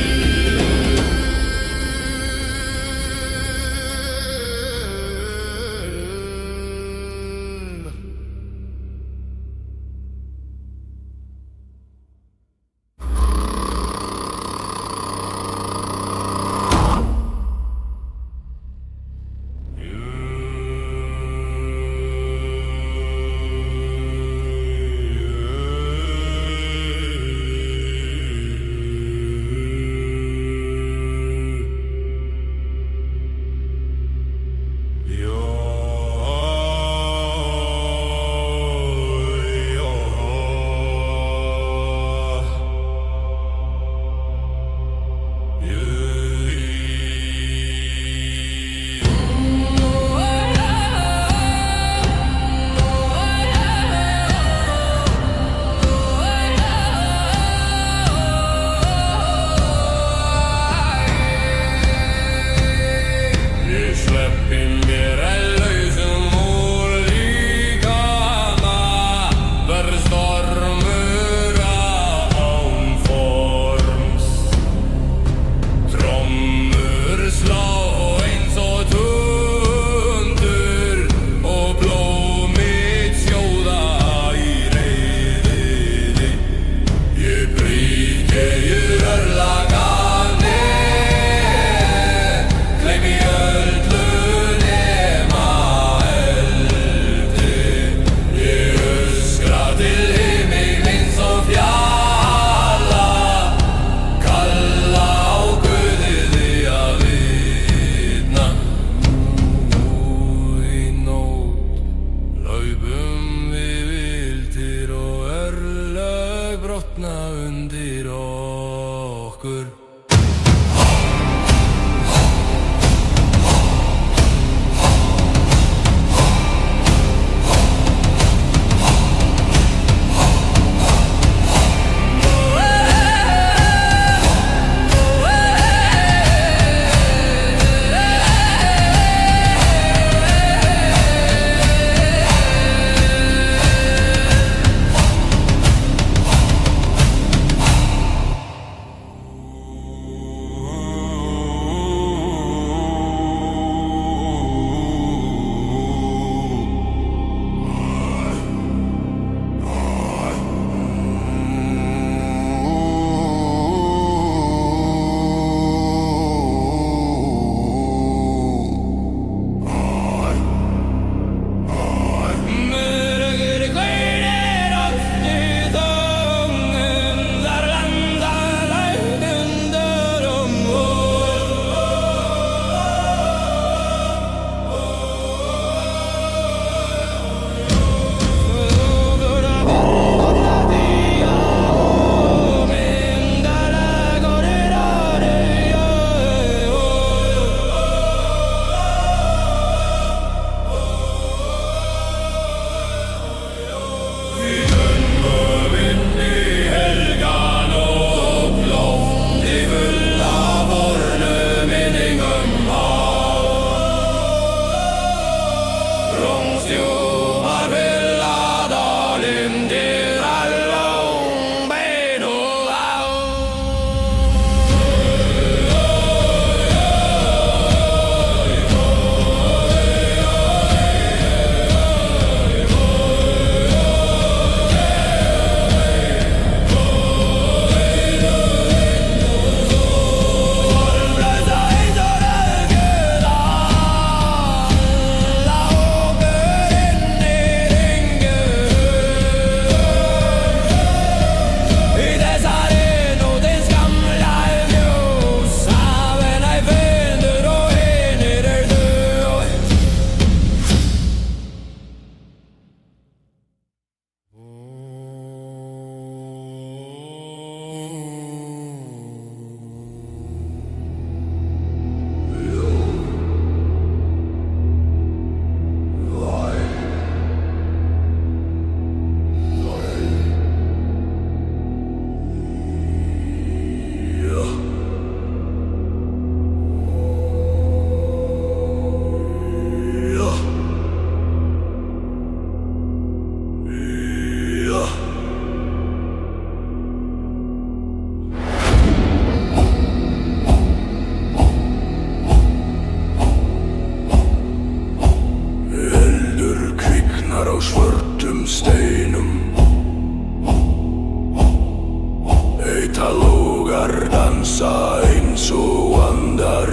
[SPEAKER 3] dansa eins og andar.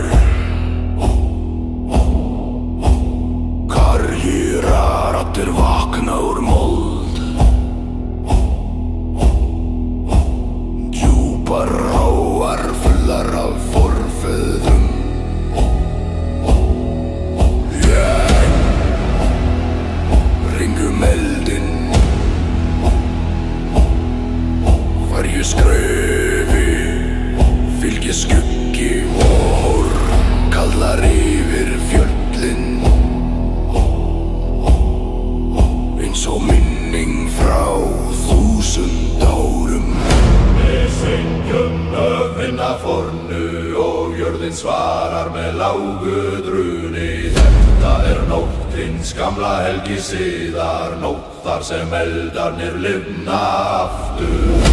[SPEAKER 3] Kargir raddir vakna úr mold. Djúpar ráar fullar af forfeðrum. Ég ringum eldinn. Hverju skrefi fylgir skuggi vor, kallar yfir fjöllin. Eins og minning frá 1000 árum.
[SPEAKER 1] Við syngjum öfina fornu og jörðin svarar með lágu druni. Þetta nótt hins gamla helgi siðar, nótt þar sem eldarnir lifna aftur.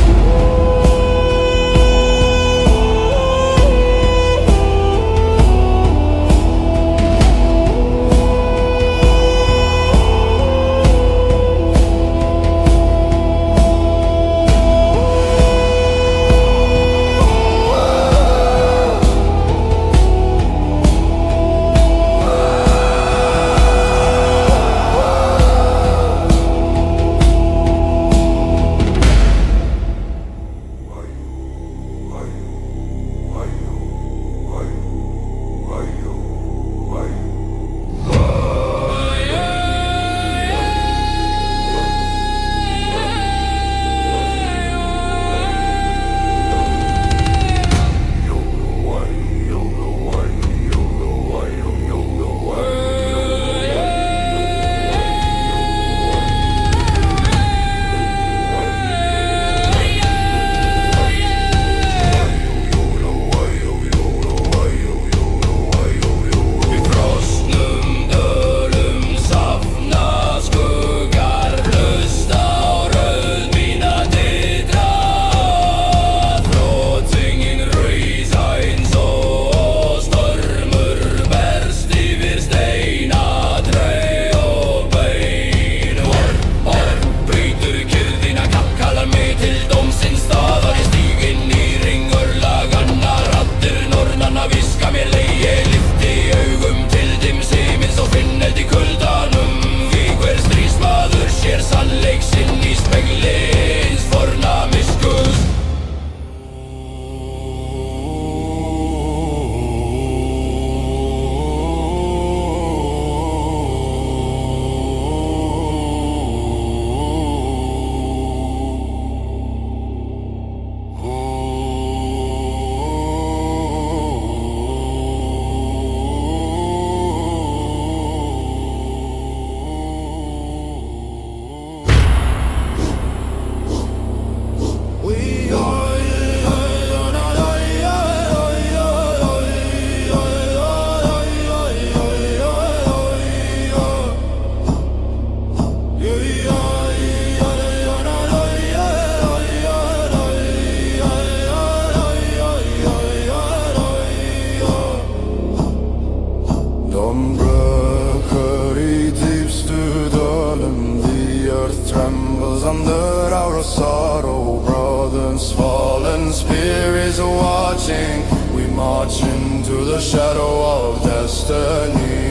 [SPEAKER 6] Under our sorrow, brothers, fallen spirits are watching. We march into the shadow of destiny.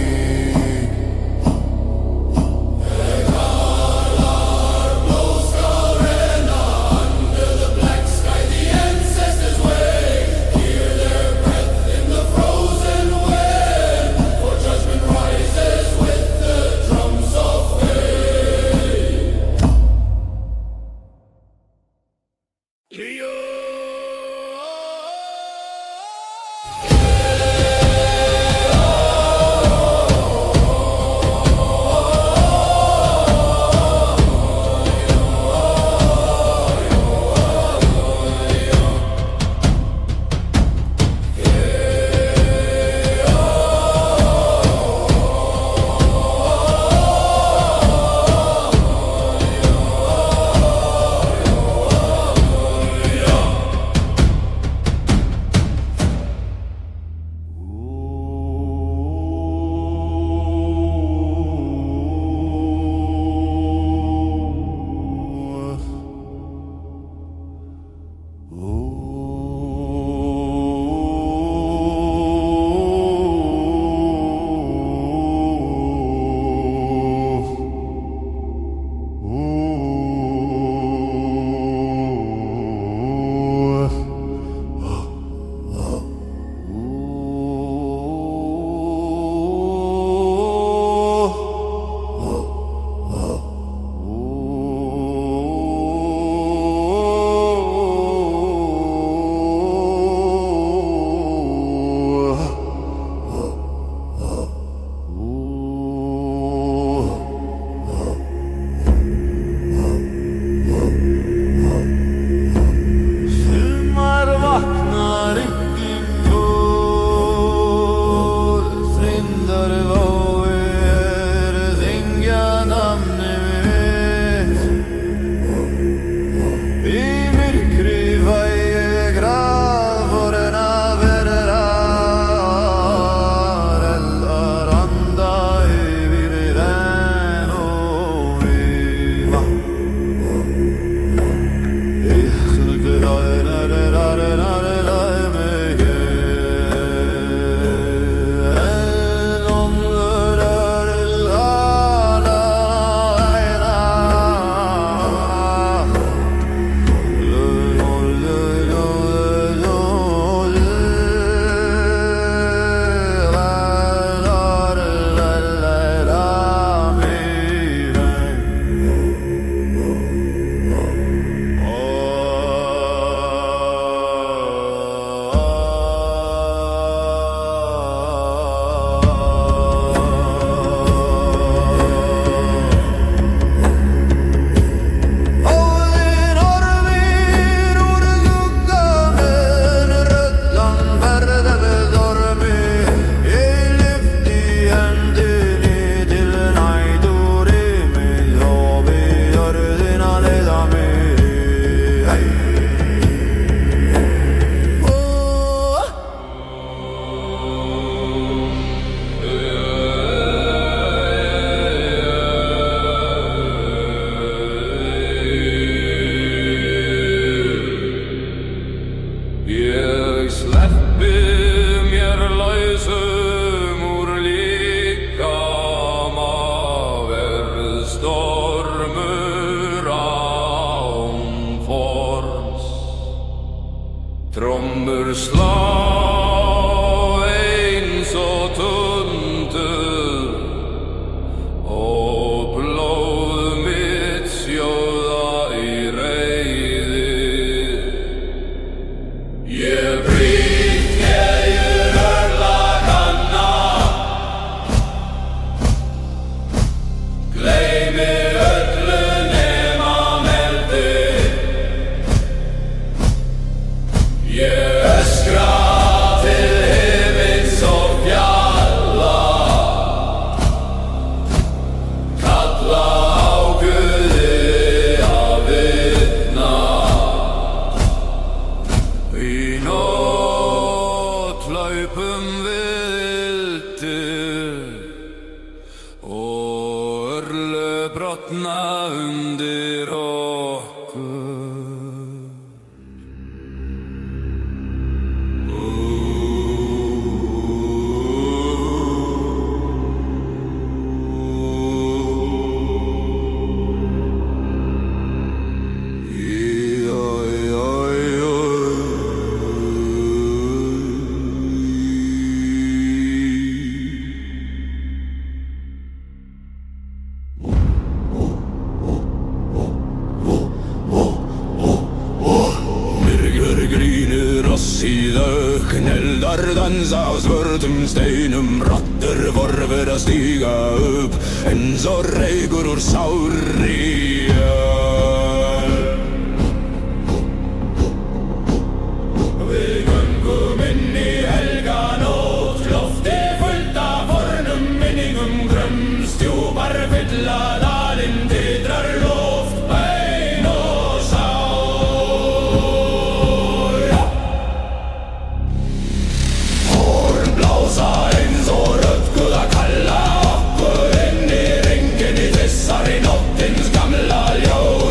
[SPEAKER 5] slá eins og tundur og blóð mitt sjóða í reiði. Ég brýt keðjur örlaganna, gleymi öllu nema meldi. Ég öskra til himins og fjalla, kalla á Guði að vitna. Í nótt hlaupum við ildir og örlög brotna undir okkur. Grínur oss í þögn, eldar dansa á svörtum steinum, rattur vorfur að stíga upp eins og reykur úr sárri jörð. Við göngum inn í helga nótt, loftið fullt af fornum minningum, grömstjúpar fylla dalinn, titrar loft, bein og sál. Horn blása eins og rödd Guð að kalla okkur inn í hringinn í þessari nóttins gamla ljós.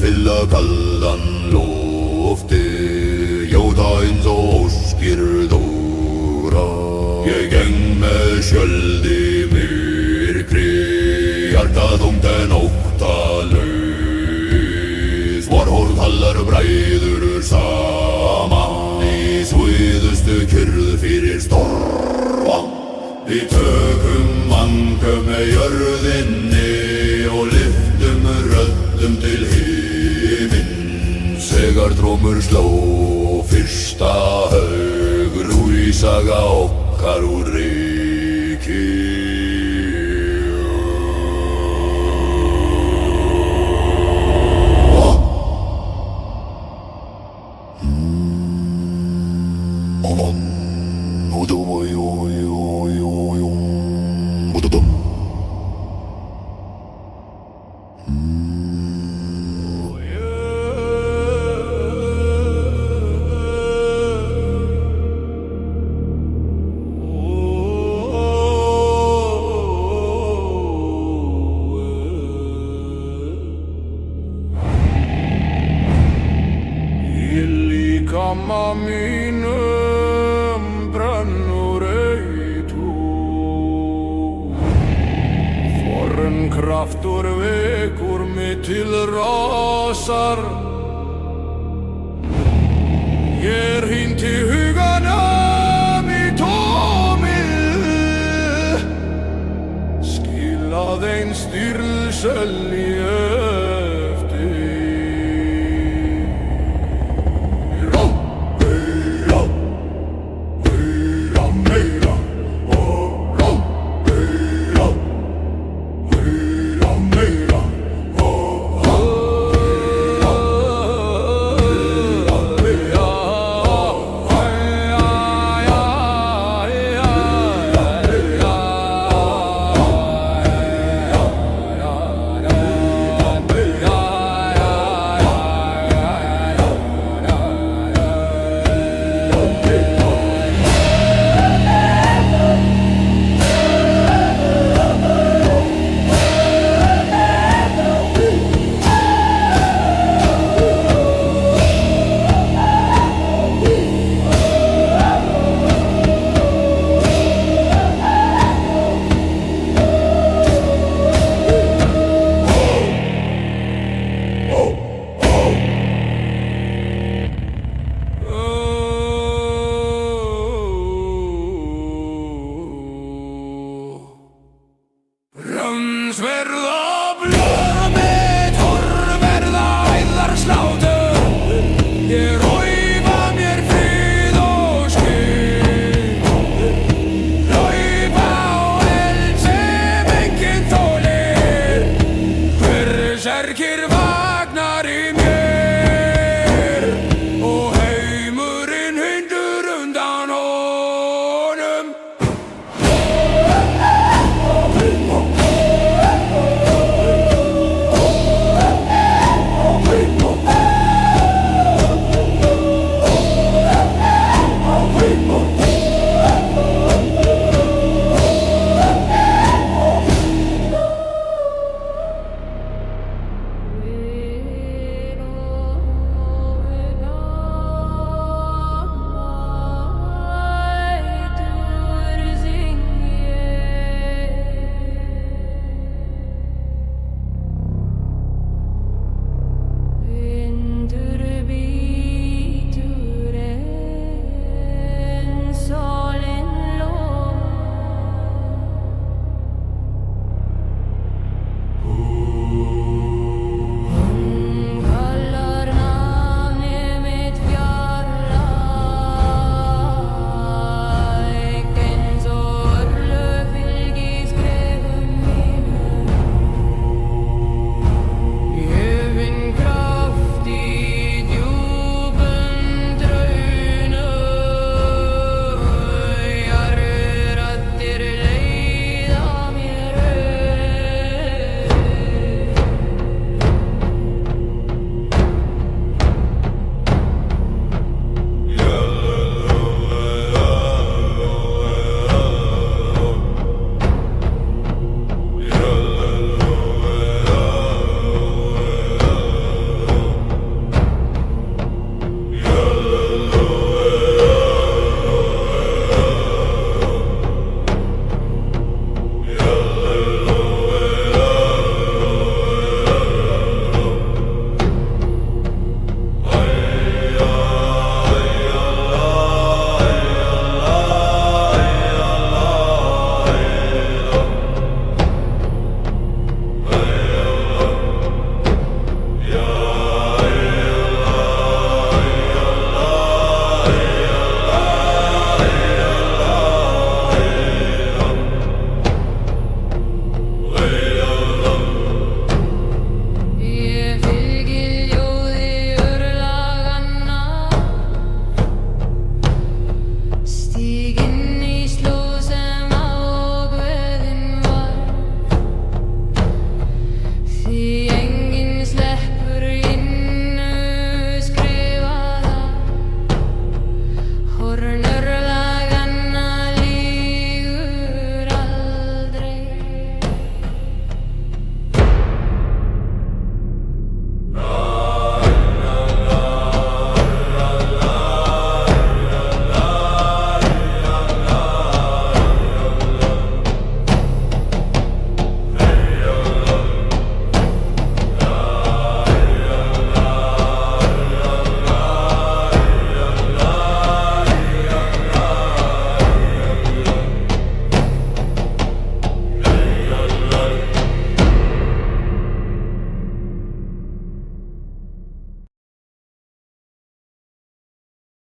[SPEAKER 3] Fylla kaldan lofti Jóta eins og óskir dóra Ég geng með skjöld í myrkri Hjartað þungt en óttalaus Vorhorð hallar bræður saman Í sviðustu kyrrð fyrir storma Við tökum mannkaup með jörðinni Og lyftum röddum til Þegar trómur sló fyrsta haug Rúísaga okkar úr riki
[SPEAKER 6] Líkama mínum brennur eitur Forn kraftur vekur mig til rásar Ég hýnti huganum í tómið Skilað ein styrlsel í